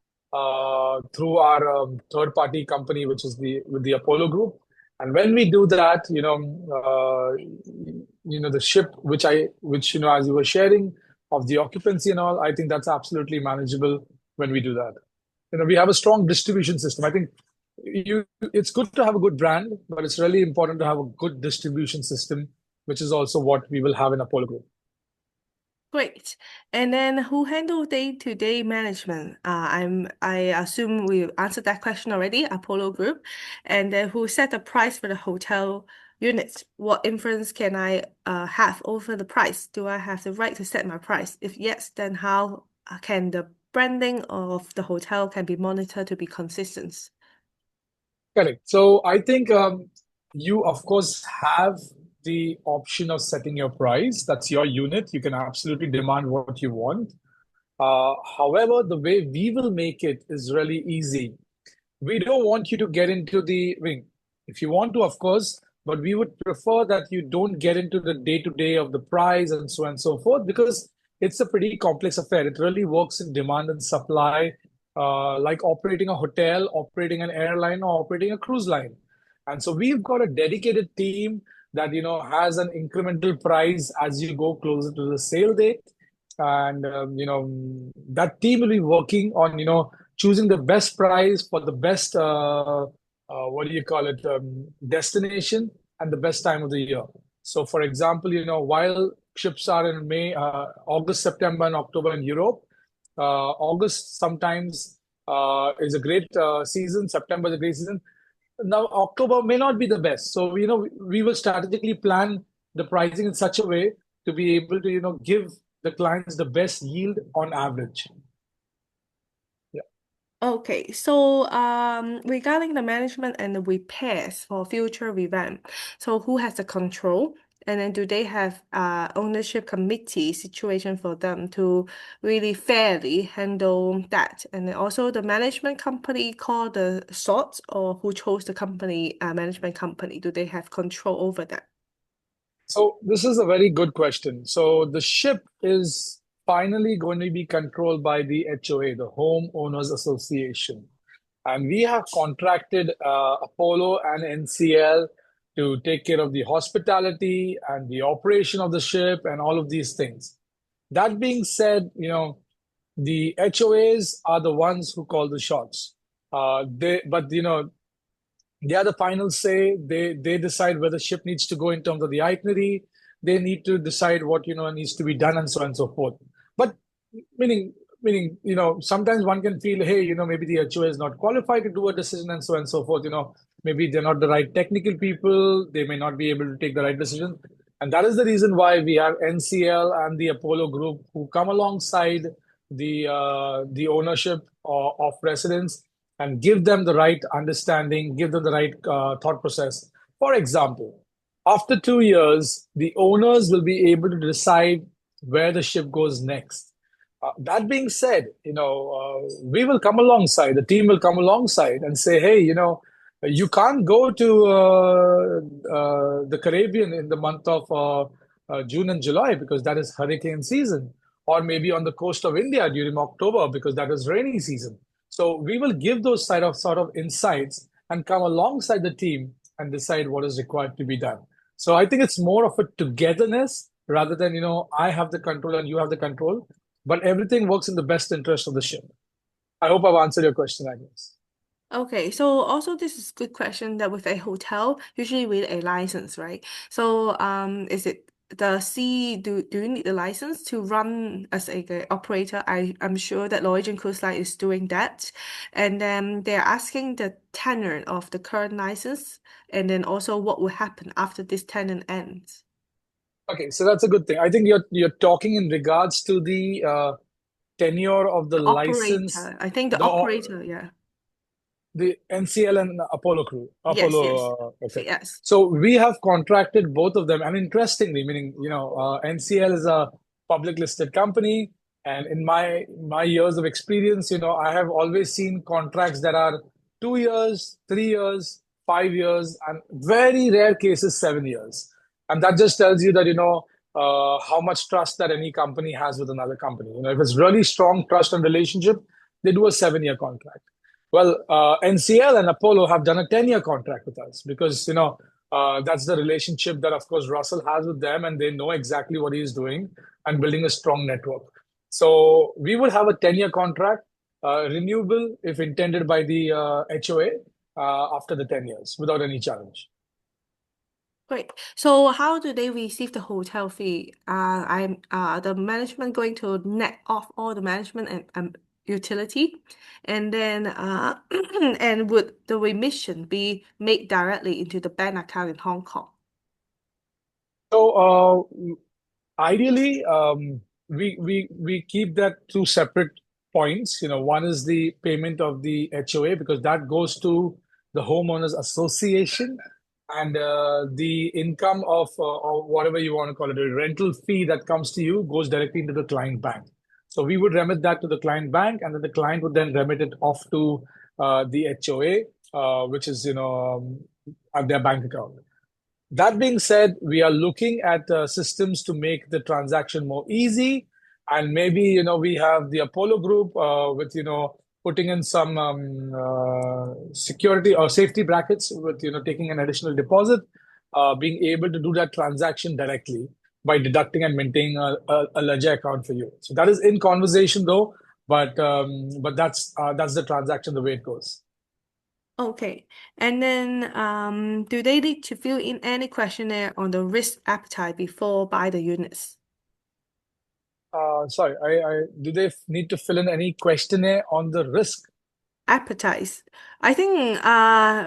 through our third-party company, which is with the Apollo Group. And when we do that, the ship, which as you were sharing of the occupancy and all, I think that's absolutely manageable when we do that. We have a strong distribution system. I think it's good to have a good brand, but it's really important to have a good distribution system, which is also what we will have in Apollo Group.
Great. And then who handle day-to-day management? I assume we answered that question already, Apollo Group. And then who set the price for the hotel units? What influence can I have over the price? Do I have the right to set my price? If yes, then how can the branding of the hotel can be monitored to be consistent?
Correct. So I think you, of course, have the option of setting your price. That's your unit. You can absolutely demand what you want. However, the way we will make it is really easy. We don't want you to get into the ring. If you want to, of course, but we would prefer that you don't get into the day-to-day of the price and so on and so forth because it's a pretty complex affair. It really works in demand and supply, like operating a hotel, operating an airline, or operating a cruise line. And so we've got a dedicated team that has an incremental price as you go closer to the sale date. And that team will be working on choosing the best price for the best what do you call it destination and the best time of the year. So for example, while ships are in May, August, September, and October in Europe, August sometimes is a great season. September is a great season. Now, October may not be the best. So, we will strategically plan the pricing in such a way to be able to, give the clients the best yield on average. Yeah.
Okay, so regarding the management and the repairs for future revamp, so who has the control? And then do they have ownership committee situation for them to really fairly handle that? And then also the management company call the shots, or who chose the company management company? Do they have control over that?
So this is a very good question. So the ship is finally going to be controlled by the HOA, the Home Owners Association. And we have contracted Apollo and NCL to take care of the hospitality and the operation of the ship and all of these things. That being said, the HOAs are the ones who call the shots. But they are the final say. They decide where the ship needs to go in terms of the itinerary. They need to decide what needs to be done and so on and so forth. But meaning sometimes one can feel, hey, maybe the HOA is not qualified to do a decision and so on and so forth. Maybe they're not the right technical people. They may not be able to take the right decision. And that is the reason why we have NCL and the Apollo Group who come alongside the ownership of residents and give them the right understanding, give them the right thought process. For example, after 2 years, the owners will be able to decide where the ship goes next. That being said, we will come alongside, the team will come alongside and say, hey, you can't go to the Caribbean in the month of June and July because that is hurricane season, or maybe on the coast of India during October because that is rainy season. So we will give those sort of insights and come alongside the team and decide what is required to be done. So I think it's more of a togetherness rather than, I have the control and you have the control, but everything works in the best interest of the ship. I hope I've answered your question, Agnes.
Okay, so also this is a good question that with a hotel, usually with a license, right? So is it the sea do you need a license to run as a operator? I'm sure that Norwegian Cruise Line is doing that. And then they're asking the tenure of the current license and then also what will happen after this tenure ends.
Okay, so that's a good thing. I think you're talking in regards to the tenure of the
The
license,
operator, I think the
the
operator, yeah.
the NCL and Apollo crew.
Yes, yes.
Okay.
Yes.
So we have contracted both of them. And interestingly, meaning, NCL is a public listed company. And in my years of experience, I have always seen contracts that are 2 years, 3 years, 5 years, and very rare cases, 7 years. And that just tells you that, how much trust that any company has with another company. If it's really strong trust and relationship, they do a 7-year contract. Well, NCL and Apollo have done a 10-year contract with us because, that's the relationship that, of course, Russell has with them, and they know exactly what he's doing and building a strong network. So we would have a 10-year contract, renewable if intended by the HOA after the 10 years without any challenge.
Great. So how do they receive the hotel fee? I'm the management going to net off all the management and utility, and then and would the remission be made directly into the bank account in Hong Kong?
So ideally, we keep that two separate points. One is the payment of the HOA because that goes to the homeowners association, and the income of or whatever you want to call it, a rental fee that comes to you goes directly into the client bank. So we would remit that to the client bank, and then the client would then remit it off to the HOA, which is at their bank account. That being said, we are looking at systems to make the transaction more easy. And maybe, we have the Apollo Group with, putting in some security or safety brackets with, taking an additional deposit, being able to do that transaction directly by deducting and maintaining a ledger account for you. So that is in conversation though, but that's the transaction, the way it goes.
Okay. And then do they need to fill in any questionnaire on the risk appetite before buy the units?
Sorry, do they need to fill in any questionnaire on the risk?
Appetite. I think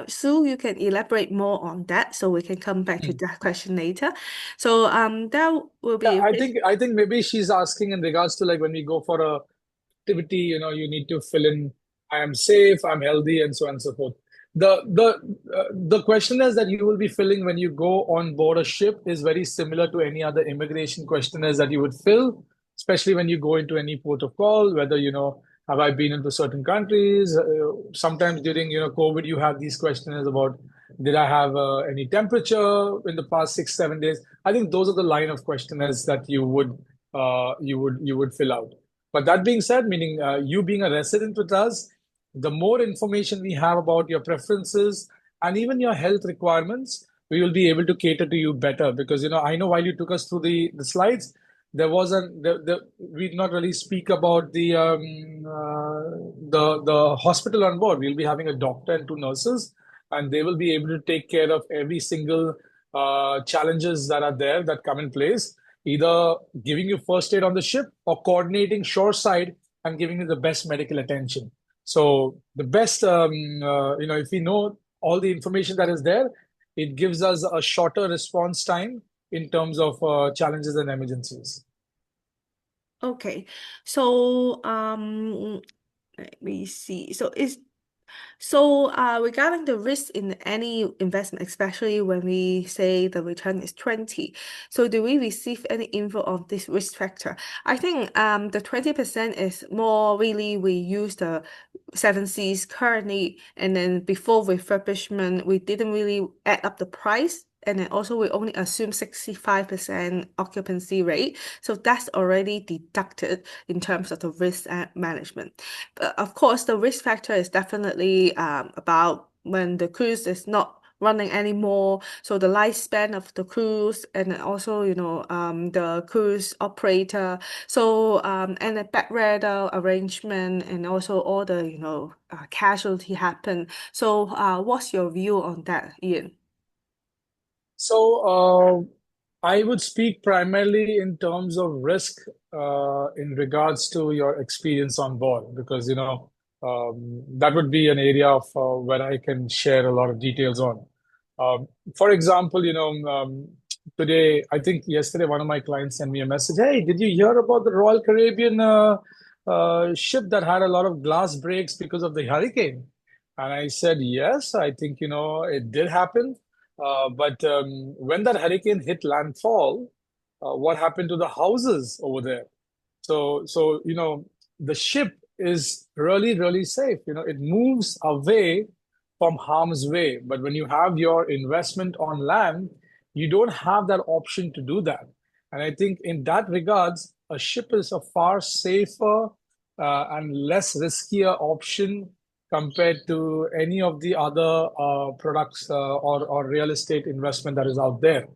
Sue, you can elaborate more on that so we can come back to
Hmm.
that question later. So that will
Yeah,
be
I think maybe she's asking in regards to like when we go for a activity, you need to fill in, I am safe, I'm healthy, and so on and so forth. The questionnaires that you will be filling when you go on board a ship is very similar to any other immigration questionnaires that you would fill, especially when you go into any port of call, whether, have I been into certain countries? Sometimes during, COVID, you have these questionnaires about, did I have any temperature in the past 6, 7 days? I think those are the line of questionnaires that you would fill out. But that being said, meaning you being a resident with us, the more information we have about your preferences and even your health requirements, we will be able to cater to you better. Because I know while you took us through the slides, there wasn't we did not really speak about the hospital on board. We'll be having a doctor and two nurses, and they will be able to take care of every single challenges that are there that come in place, either giving you first aid on the ship or coordinating shoreside and giving you the best medical attention. So the best, if we know all the information that is there, it gives us a shorter response time in terms of challenges and emergencies.
okay. So let me see. Regarding the risk in any investment, especially when we say the return is 20, so do we receive any info of this risk factor? I think the 20% is more really we use the Seven Seas currently, and then before refurbishment, we didn't really add up the price. And then also we only assume 65% occupancy rate. So that's already deducted in terms of the risk management. But of course, the risk factor is definitely about when the cruise is not running anymore. So the lifespan of the cruise and then also, the cruise operator. So and the bad weather arrangement and also all the, casualty happen. So what's your view on that, Ian?
So I would speak primarily in terms of risk in regards to your experience on board, because that would be an area of where I can share a lot of details on. For example, today, I think yesterday, one of my clients sent me a message. Hey, did you hear about the Royal Caribbean ship that had a lot of glass breaks because of the hurricane? And I said, yes, I think it did happen. But when that hurricane hit landfall, what happened to the houses over there? So the ship is really, really safe. It moves away from harm's way. But when you have your investment on land, you don't have that option to do that. And I think in that regards, a ship is a far safer and less riskier option compared to any of the other products or real estate investment that is out there.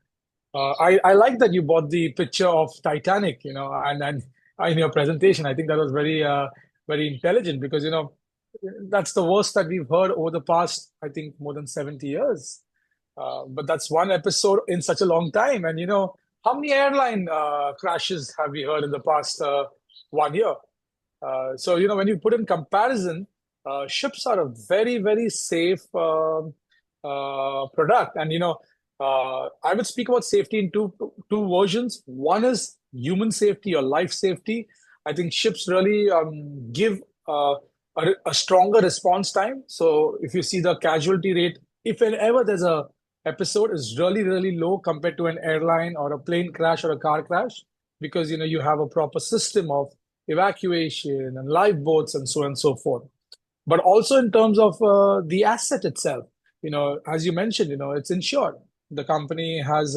I like that you bought the picture of Titanic, and in your presentation. I think that was very intelligent, because that's the worst that we've heard over the past, I think, more than 70 years. But that's one episode in such a long time. And how many airline crashes have we heard in the past 1 year? So when you put in comparison, ships are a very, very safe product. And I would speak about safety in two versions. One is human safety or life safety. I think ships really give a stronger response time. So if you see the casualty rate, if and ever there's a episode, is really, really low compared to an airline or a plane crash or a car crash, because you have a proper system of evacuation and lifeboats and so on and so forth. But also in terms of the asset itself, as you mentioned, it's insured. The company has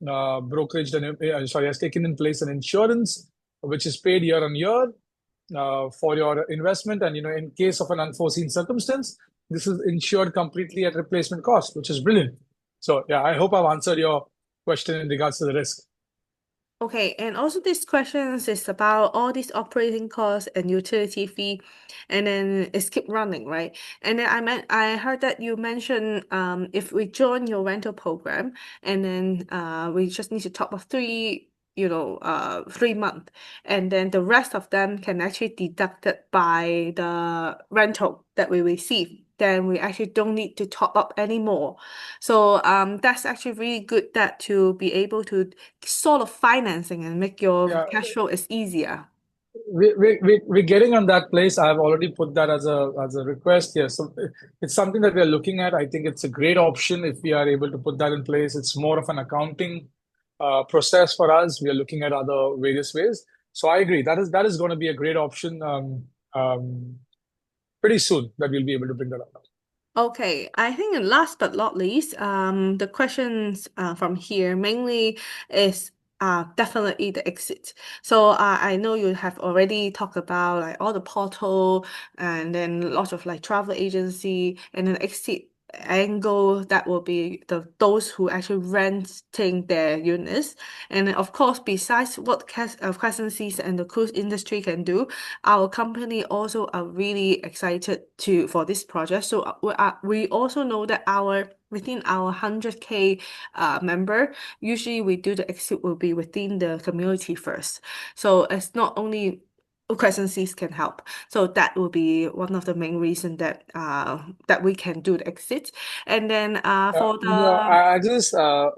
brokeraged has taken in place an insurance which is paid year on year for your investment, and in case of an unforeseen circumstance, this is insured completely at replacement cost, which is brilliant. So yeah, I hope I've answered your question in regards to the risk.
Okay, and also this questions is about all these operating costs and utility fee, and then it's keep running, right? And then I heard that you mentioned if we join your rental program, and then we just need to top up 3 3 months, and then the rest of them can actually deducted by the rental that we receive. Then we actually don't need to top up anymore. So that's actually really good that to be able to sort of financing and make your
Yeah,
cash flow is easier.
we're getting on that place. I've already put that as a request here. So it's something that we're looking at. I think it's a great option if we are able to put that in place. It's more of an accounting process for us. We are looking at other various ways. So I agree. That is going to be a great option pretty soon that we'll be able to bring that up.
Okay, I think last but not least, the questions from here mainly is definitely the exit. So I know you have already talked about like all the portal and then lots of like travel agency and then exit angle that will be those who actually renting their units. And then of course, besides what Crescent Seas and the cruise industry can do, our company also are really excited to for this project. So we also know that within our 100K member, usually we do the exit will be within the community first. So it's not only Crescent Seas can help. So that will be one of the main reason that we can do the exit. And then for the
I just, I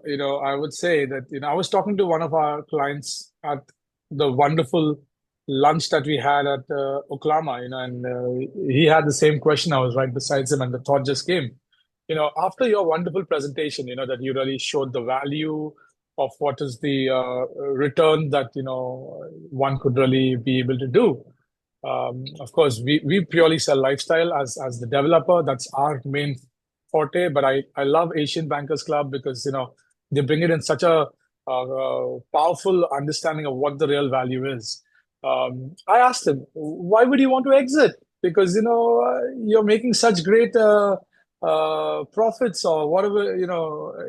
would say that, I was talking to one of our clients at the wonderful lunch that we had at Oklahoma, and he had the same question. I was right beside him, and the thought just came. After your wonderful presentation, that you really showed the value of what is the return that, one could really be able to do. Of course, we purely sell lifestyle as the developer. That's our main forte. But I love Asian Bankers Club because they bring it in such a powerful understanding of what the real value is. I asked him, why would you want to exit? Because you're making such great profits or whatever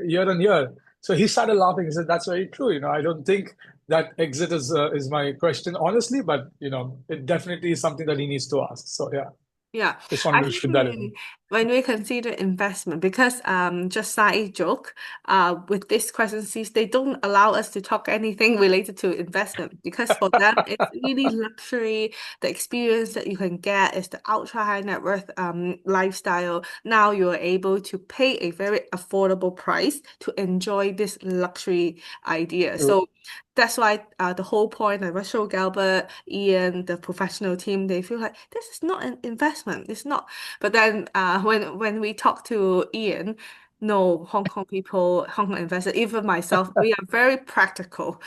year on year. So he started laughing. He said, "That's very true. I don't think that exit is my question, honestly, but it definitely is something that he needs to ask. So yeah,
Yeah,
just
I
wanted to
think
shoot that in.
when we consider investment, because just side joke, with this questions, they don't allow us to talk anything related to investment because for them it's really luxury. The experience that you can get is the ultra high net worth lifestyle. Now you are able to pay a very affordable price to enjoy this luxury idea. So that's why the whole point, like Russell Galbert, Ian, the professional team, they feel like this is not an investment. It's not. But then when we talk to Ian, no, Hong Kong people, Hong Kong investors, even myself, we are very practical.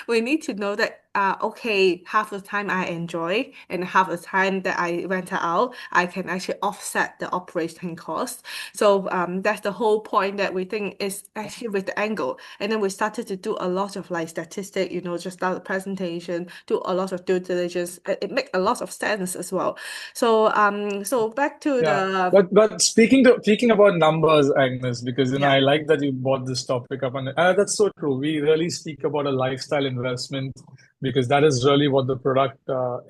We need to know that okay, half the time I enjoy and half the time that I rent it out, I can actually offset the operating cost. So that's the whole point that we think is actually with the angle. And then we started to do a lot of like statistic, just start the presentation, do a lot of due diligence. It make a lot of sense as well. So back to
Yeah,
the
but speaking about numbers, Agnes, because
yeah.
I like that you brought this topic up, and that's so true. We really speak about a lifestyle investment because that is really what the product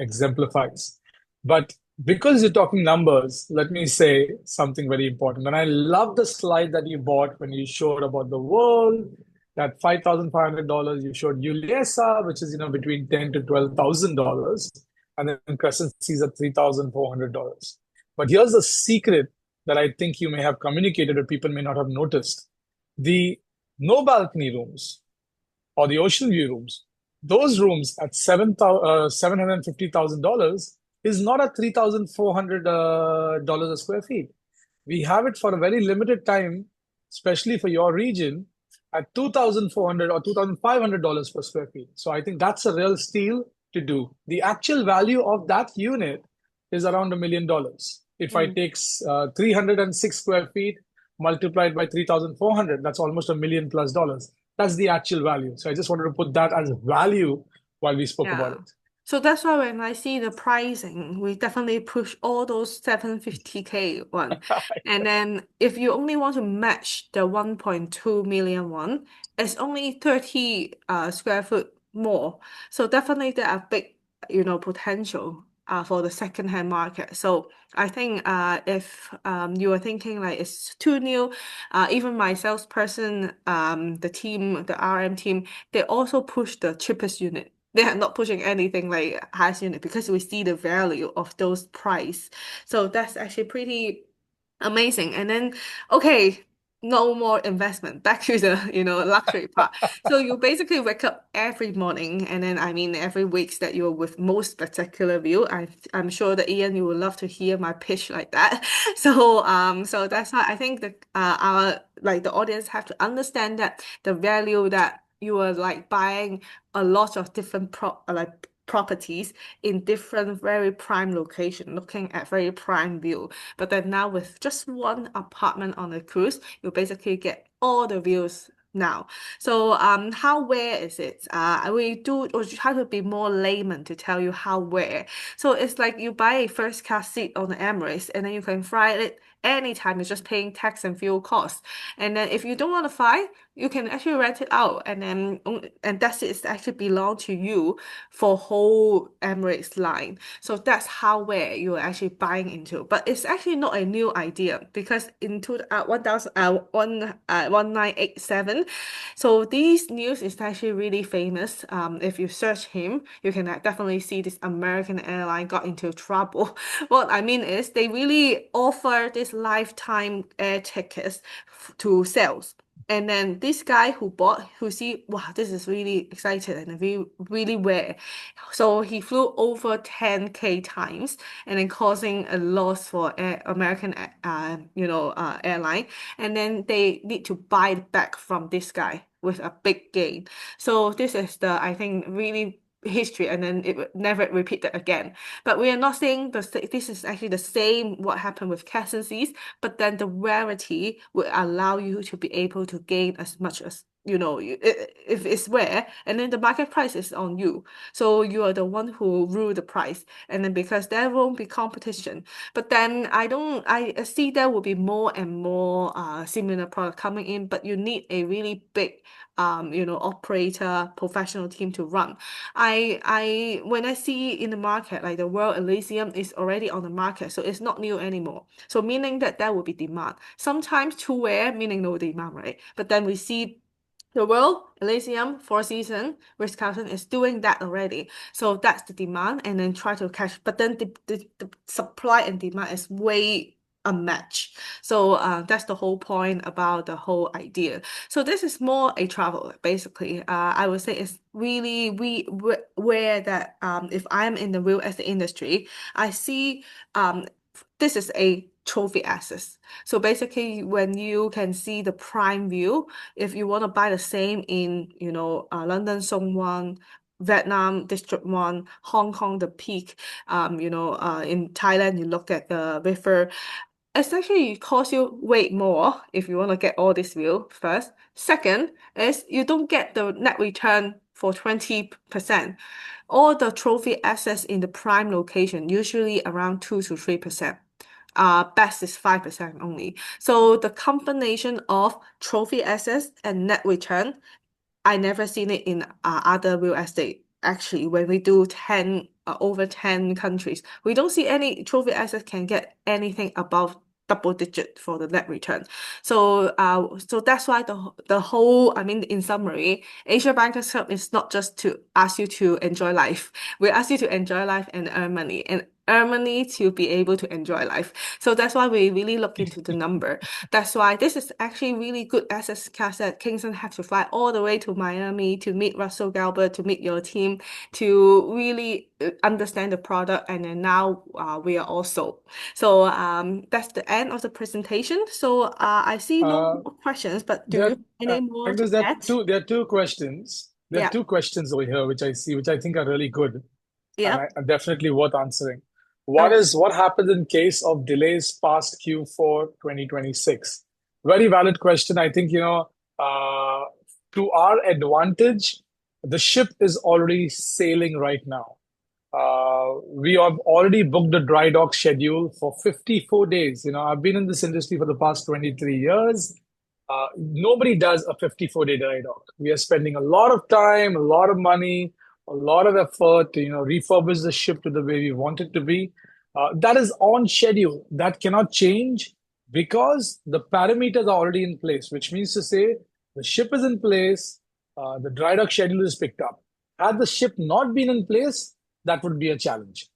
exemplifies. But because you're talking numbers, let me say something very important. And I love the slide that you bought when you showed about the world, that $5,500. You showed ULESA, which is between ten to $12,000, and then Crescent Seas at $3,400. But here's the secret that I think you may have communicated or people may not have noticed. The no balcony rooms or the ocean view rooms, those rooms at $750,000 is not at $3,400 a square feet. We have it for a very limited time, especially for your region, at 2,400 or $2,500 per square feet. So I think that's a real steal to do. The actual value of that unit is around $1 million. If I
Mm.
take 306 square feet multiplied by 3,400, that's almost $1 million+. That's the actual value. So I just wanted to put that as value while we spoke about
Yeah.
it.
So that's why when I see the pricing, we definitely push all those 750K one. And then if you only want to match the 1.2 million one, it's only 30 square foot more. So definitely there are big, potential. for the second-hand market. So I think if you are thinking like it's too new, even my salesperson, the team, the RM team, they also push the cheapest unit. They are not pushing anything like highest unit because we see the value of those price. So that's actually pretty amazing. And then, okay, no more investment. Back to the, luxury part. So you basically wake up every morning, and then I mean every week that you're with most spectacular view. I'm sure that Ian, you would love to hear my pitch like that. So that's why I think that our like the audience have to understand that the value that you are like buying a lot of different properties in different very prime location, looking at very prime view. But then now with just one apartment on a cruise, you basically get all the views now. So how rare is it? We do or try to be more layman to tell you how rare. So it's like you buy a first class seat on the Emirates and then you can fly it anytime. You're just paying tax and fuel costs. And then if you don't want to fly, you can actually rent it out and then and that's it actually belong to you for whole Emirates line. So that's how where you're actually buying into. But it's actually not a new idea because in 1987, so these news is actually really famous. If you search him, you can definitely see this American airline got into trouble. What I mean is they really offer this lifetime air tickets to sales. And then this guy who see, wow, this is really excited and really rare. So he flew over 10K times and then causing a loss for American, airline. And then they need to buy it back from this guy with a big gain. So this is I think, really history and then it would never repeat that again. But we are not saying this is actually the same what happened with Crescent Seas, but then the rarity will allow you to be able to gain as much as if it's rare and then the market price is on you, so you are the one who rule the price, and then because there won't be competition. But then I see there will be more and more similar product coming in, but you need a really big operator professional team to run. I when I see in the market like the World Elysium is already on the market, so it's not new anymore. So meaning that there will be demand. Sometimes too rare, meaning no demand, right? But then we see the World Elysium Four Seasons, Ritz-Carlton is doing that already. So that's the demand, and then try to catch. But then the supply and demand is way unmatched. So that's the whole point about the whole idea. So this is more a travel, basically. I would say it's really where that if I'm in the real estate industry, I see this is a trophy assets. So basically, when you can see the prime view, if you want to buy the same in, London Zone 1, Vietnam District 1, Hong Kong, the Peak, in Thailand, you look at the river. It's actually cost you way more if you want to get all this view first. Second is you don't get the net return for 20%. All the trophy assets in the prime location, usually around 2 to 3%. Best is 5% only. So the combination of trophy assets and net return, I never seen it in other real estate. Actually, when we do 10 over 10 countries, we don't see any trophy assets can get anything above double digit for the net return. So that's why the whole, I mean, in summary, Asia Bankers Club is not just to ask you to enjoy life. We ask you to enjoy life and earn money. And earn money to be able to enjoy life. So that's why we really look into the number. That's why this is actually really good assets class that Kingston have to fly all the way to Miami to meet Russell Galbert, to meet your team, to really understand the product. And then now we are also. So that's the end of the presentation. So I see no
Uh,
more questions, but do you
there,
have any more to
Agnes, there are
add?
two, there are two questions. There are
Yeah,
two questions over here which I see, which I think are really good and
yeah.
are definitely worth answering. One
Okay.
is what happens in case of delays past Q4 2026? Very valid question. I think, to our advantage, the ship is already sailing right now. We have already booked the dry dock schedule for 54 days. I've been in this industry for the past 23 years. Nobody does a 54-day dry dock. We are spending a lot of time, a lot of money a lot of effort to, refurbish the ship to the way we want it to be. That is on schedule. That cannot change because the parameters are already in place, which means to say the ship is in place, the dry dock schedule is picked up. Had the ship not been in place, that would be a challenge.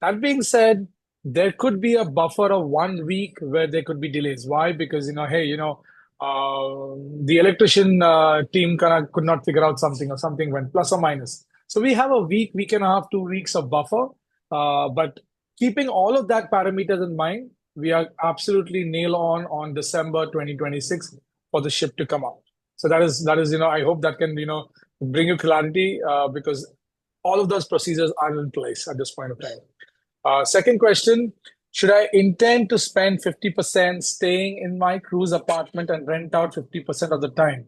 That being said, there could be a buffer of 1 week where there could be delays. Why? Because hey, the electrician team could not figure out something, or something went plus or minus. So we have a week and a half, 2 weeks of buffer. But keeping all of that parameters in mind, we are absolutely nail on December 2026 for the ship to come out. So that is I hope that can bring you clarity, because all of those procedures are in place at this point of time. Second question, should I intend to spend 50% staying in my cruise apartment and rent out 50% of the time?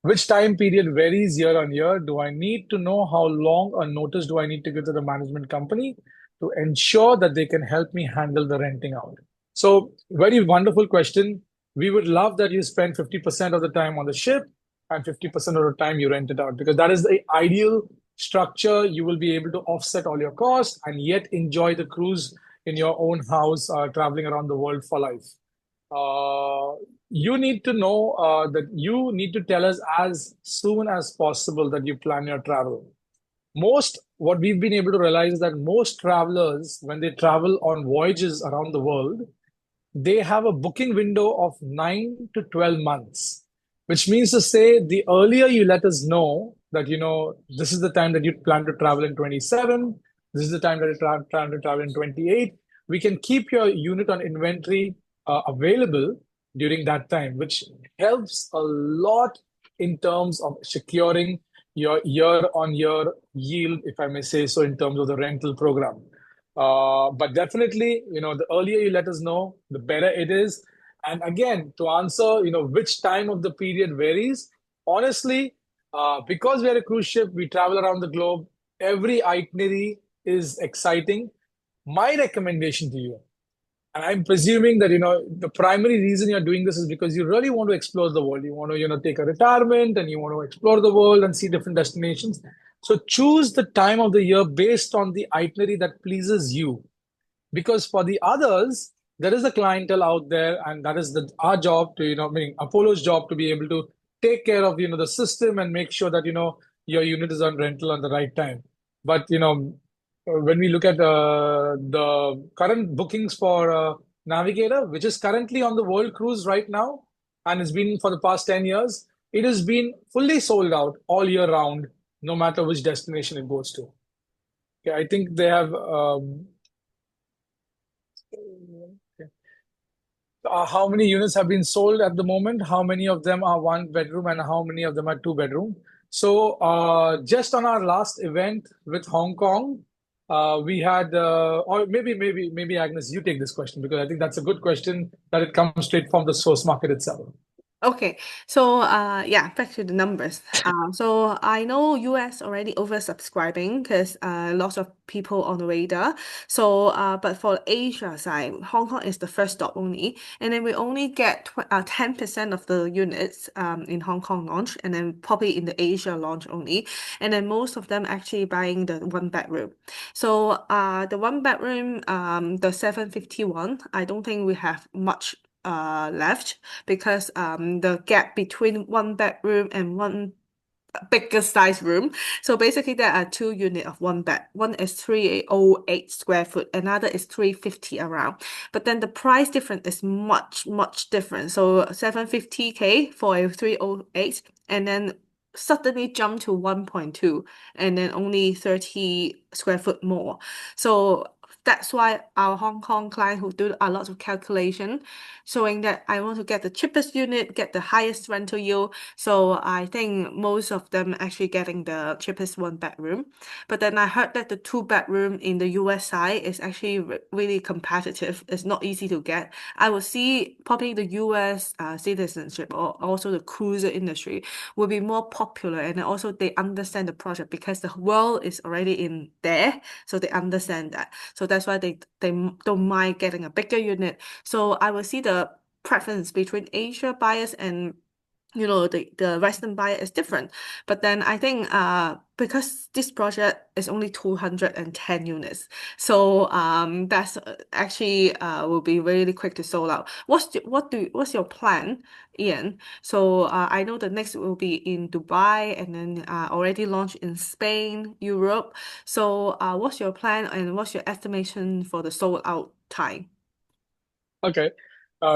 Which time period varies year on year? Do I need to know how long a notice do I need to give to the management company to ensure that they can help me handle the renting out? So, very wonderful question. We would love that you spend 50% of the time on the ship and 50% of the time you rent it out, because that is the ideal structure. You will be able to offset all your costs and yet enjoy the cruise in your own house, traveling around the world for life. You need to know that you need to tell us as soon as possible that you plan your travel. What we've been able to realize is that most travelers, when they travel on voyages around the world, they have a booking window of 9 to 12 months, which means to say the earlier you let us know that, this is the time that you plan to travel in 27, this is the time that you plan to travel in 28, we can keep your unit on inventory available during that time, which helps a lot in terms of securing your year-on-year yield, if I may say so, in terms of the rental program. But definitely, the earlier you let us know, the better it is. And again, to answer, which time of the period varies, honestly, because we are a cruise ship, we travel around the globe. Every itinerary is exciting. My recommendation to you, and I'm presuming that, the primary reason you're doing this is because you really want to explore the world. You want to, take a retirement and you want to explore the world and see different destinations. So choose the time of the year based on the itinerary that pleases you. Because for the others, there is a clientele out there, and that is our job to, meaning Apollo's job, to be able to take care of, the system and make sure that, your unit is on rental at the right time. But, when we look at the current bookings for Navigator, which is currently on the world cruise right now, and it's been for the past 10 years, it has been fully sold out all year round, no matter which destination it goes to. Okay, I think they have how many units have been sold at the moment, how many of them are one bedroom, and how many of them are two bedroom. So just on our last event with Hong Kong, we had, or maybe Agnes, you take this question, because I think that's a good question that it comes straight from the source market itself.
Okay, so yeah, back to the numbers. So I know US already oversubscribing because lots of people on the radar. So but for Asia side, Hong Kong is the first stop only, and then we only get 10% of the units in Hong Kong launch, and then probably in the Asia launch only, and then most of them actually buying the one bedroom. So the one bedroom, the 751, I don't think we have much left because the gap between one bedroom and one bigger size room. So basically there are two units of one bed. One is 308 square foot, another is 350 around. But then the price difference is much different. So 750K for a 308 and then suddenly jump to 1.2 and then only 30 square foot more. So that's why our Hong Kong client who do a lot of calculation showing that I want to get the cheapest unit, get the highest rental yield. So I think most of them actually getting the cheapest one bedroom. But then I heard that the two bedroom in the US side is actually really competitive. It's not easy to get. I will see probably the US citizenship or also the cruiser industry will be more popular, and also they understand the project because the world is already in there, so they understand that. So that's why they don't mind getting a bigger unit. So I will see the preference between Asia buyers and the Western buyer is different. But then I think because this project is only 210 units, so that's actually will be really quick to sold out. What's your plan, Ian? So I know the next will be in Dubai and then already launched in Spain, Europe. So what's your plan and what's your estimation for the sold out time?
Okay,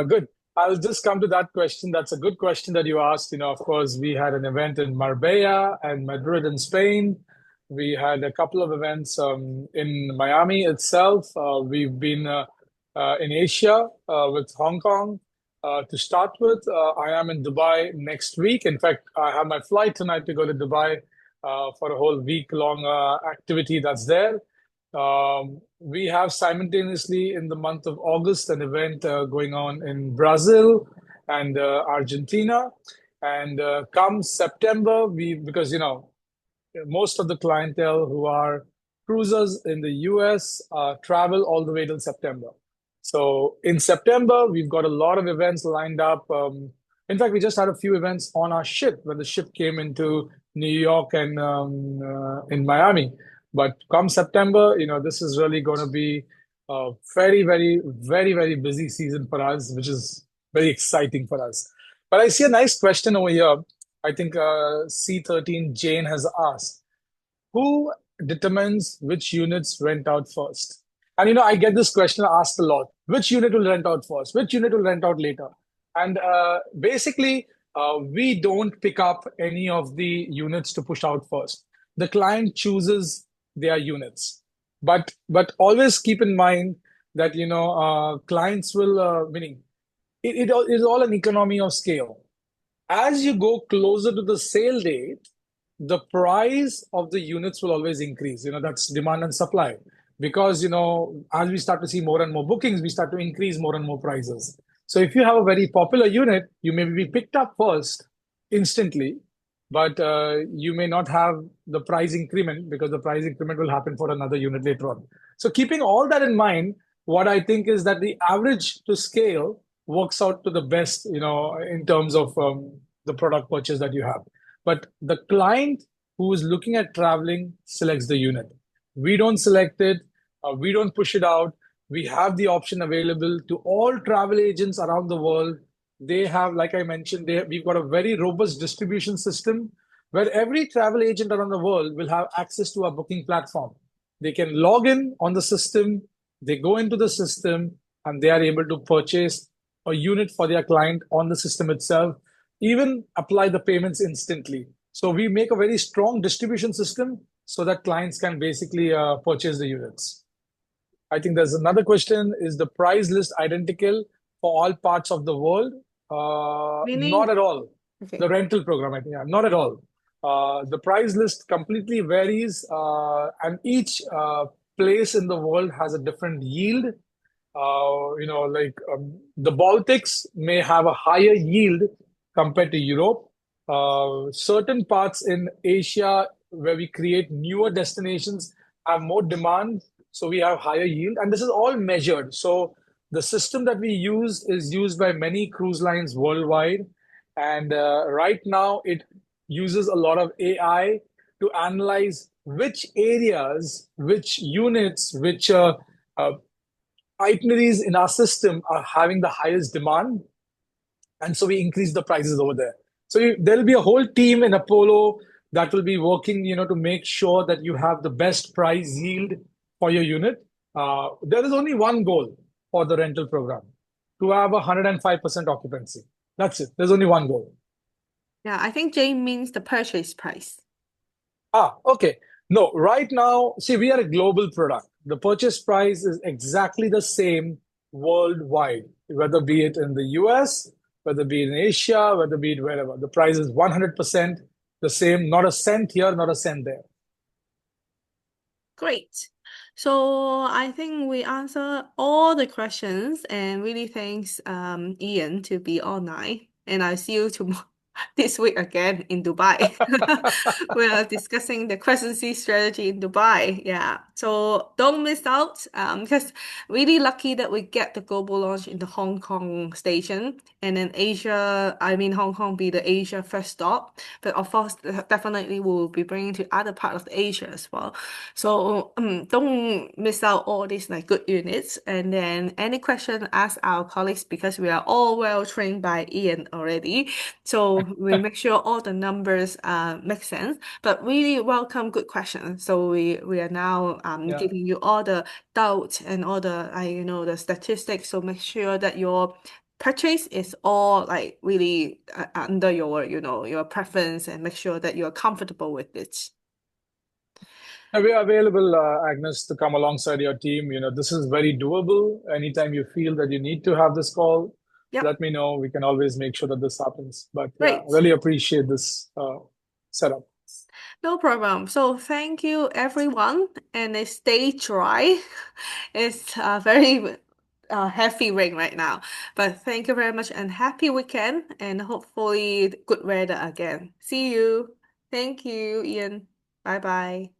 good. I'll just come to that question. That's a good question that you asked. Of course, we had an event in Marbella and Madrid in Spain. We had a couple of events in Miami itself. We've been in Asia with Hong Kong. To start with, I am in Dubai next week. In fact, I have my flight tonight to go to Dubai for a whole week-long activity that's there. We have simultaneously in the month of August an event going on in Brazil and Argentina. And come September, because most of the clientele who are cruisers in the US travel all the way till September. So in September, we've got a lot of events lined up. In fact, we just had a few events on our ship when the ship came into New York and in Miami. But come September, this is really going to be a very, very, very, very busy season for us, which is very exciting for us. But I see a nice question over here. I think C13 Jane has asked, who determines which units rent out first? And I get this question asked a lot. Which unit will rent out first? Which unit will rent out later? And basically, we don't pick up any of the units to push out first. The client chooses their units. But always keep in mind that clients will meaning it is all an economy of scale. As you go closer to the sale date, the price of the units will always increase. That's demand and supply. Because, as we start to see more and more bookings, we start to increase more and more prices. So if you have a very popular unit, you may be picked up first instantly, but you may not have the price increment because the price increment will happen for another unit later on. So keeping all that in mind, what I think is that the average to scale works out to the best, in terms of the product purchase that you have. But the client who is looking at traveling selects the unit. We don't select it. We don't push it out. We have the option available to all travel agents around the world. They have, like I mentioned, we've got a very robust distribution system where every travel agent around the world will have access to our booking platform. They can log in on the system, they go into the system, and they are able to purchase a unit for their client on the system itself, even apply the payments instantly. So we make a very strong distribution system so that clients can basically purchase the units. I think there's another question. Is the price list identical for all parts of the world?
Meaning,
Not at all.
okay.
The rental program, I think, yeah, not at all. The price list completely varies, and each place in the world has a different yield. The Baltics may have a higher yield compared to Europe. Certain parts in Asia where we create newer destinations have more demand, so we have higher yield, and this is all measured. So the system that we use is used by many cruise lines worldwide, and right now it uses a lot of AI to analyze which areas, which units, which itineraries in our system are having the highest demand, and so we increase the prices over there. So there'll be a whole team in Apollo that will be working, to make sure that you have the best price yield for your unit. There is only one goal for the rental program: to have 105% occupancy. That's it. There's only one goal.
Yeah, I think Jane means the purchase price.
Okay. No, right now, see, we are a global product. The purchase price is exactly the same worldwide, whether be it in the US, whether be it in Asia, whether be it wherever. The price is 100% the same, not a cent here, not a cent there.
Great. So I think we answer all the questions and really thanks Ian to be online. And I'll see you tomorrow. this week again in Dubai. We are discussing the Crescent Sea strategy in Dubai. Yeah. So don't miss out because really lucky that we get the global launch in the Hong Kong station and then Asia, I mean Hong Kong be the Asia first stop. But of course, definitely we'll be bringing to other part of Asia as well. So don't miss out all these like good units. And then any question, ask our colleagues because we are all well trained by Ian already. So we make sure all the numbers make sense. But really welcome good questions. So we are now
Yeah.
giving you all the doubts and all the the statistics. So make sure that your purchase is all like really under your your preference and make sure that you're comfortable with it.
We are available, Agnes, to come alongside your team. This is very doable. Anytime you feel that you need to have this call,
Yep,
let me know. We can always make sure that this happens. But yeah,
great.
really appreciate this setup.
No problem. So thank you everyone and stay dry. It's very heavy rain right now. But thank you very much and happy weekend and hopefully good weather again. See you. Thank you, Ian. Bye bye.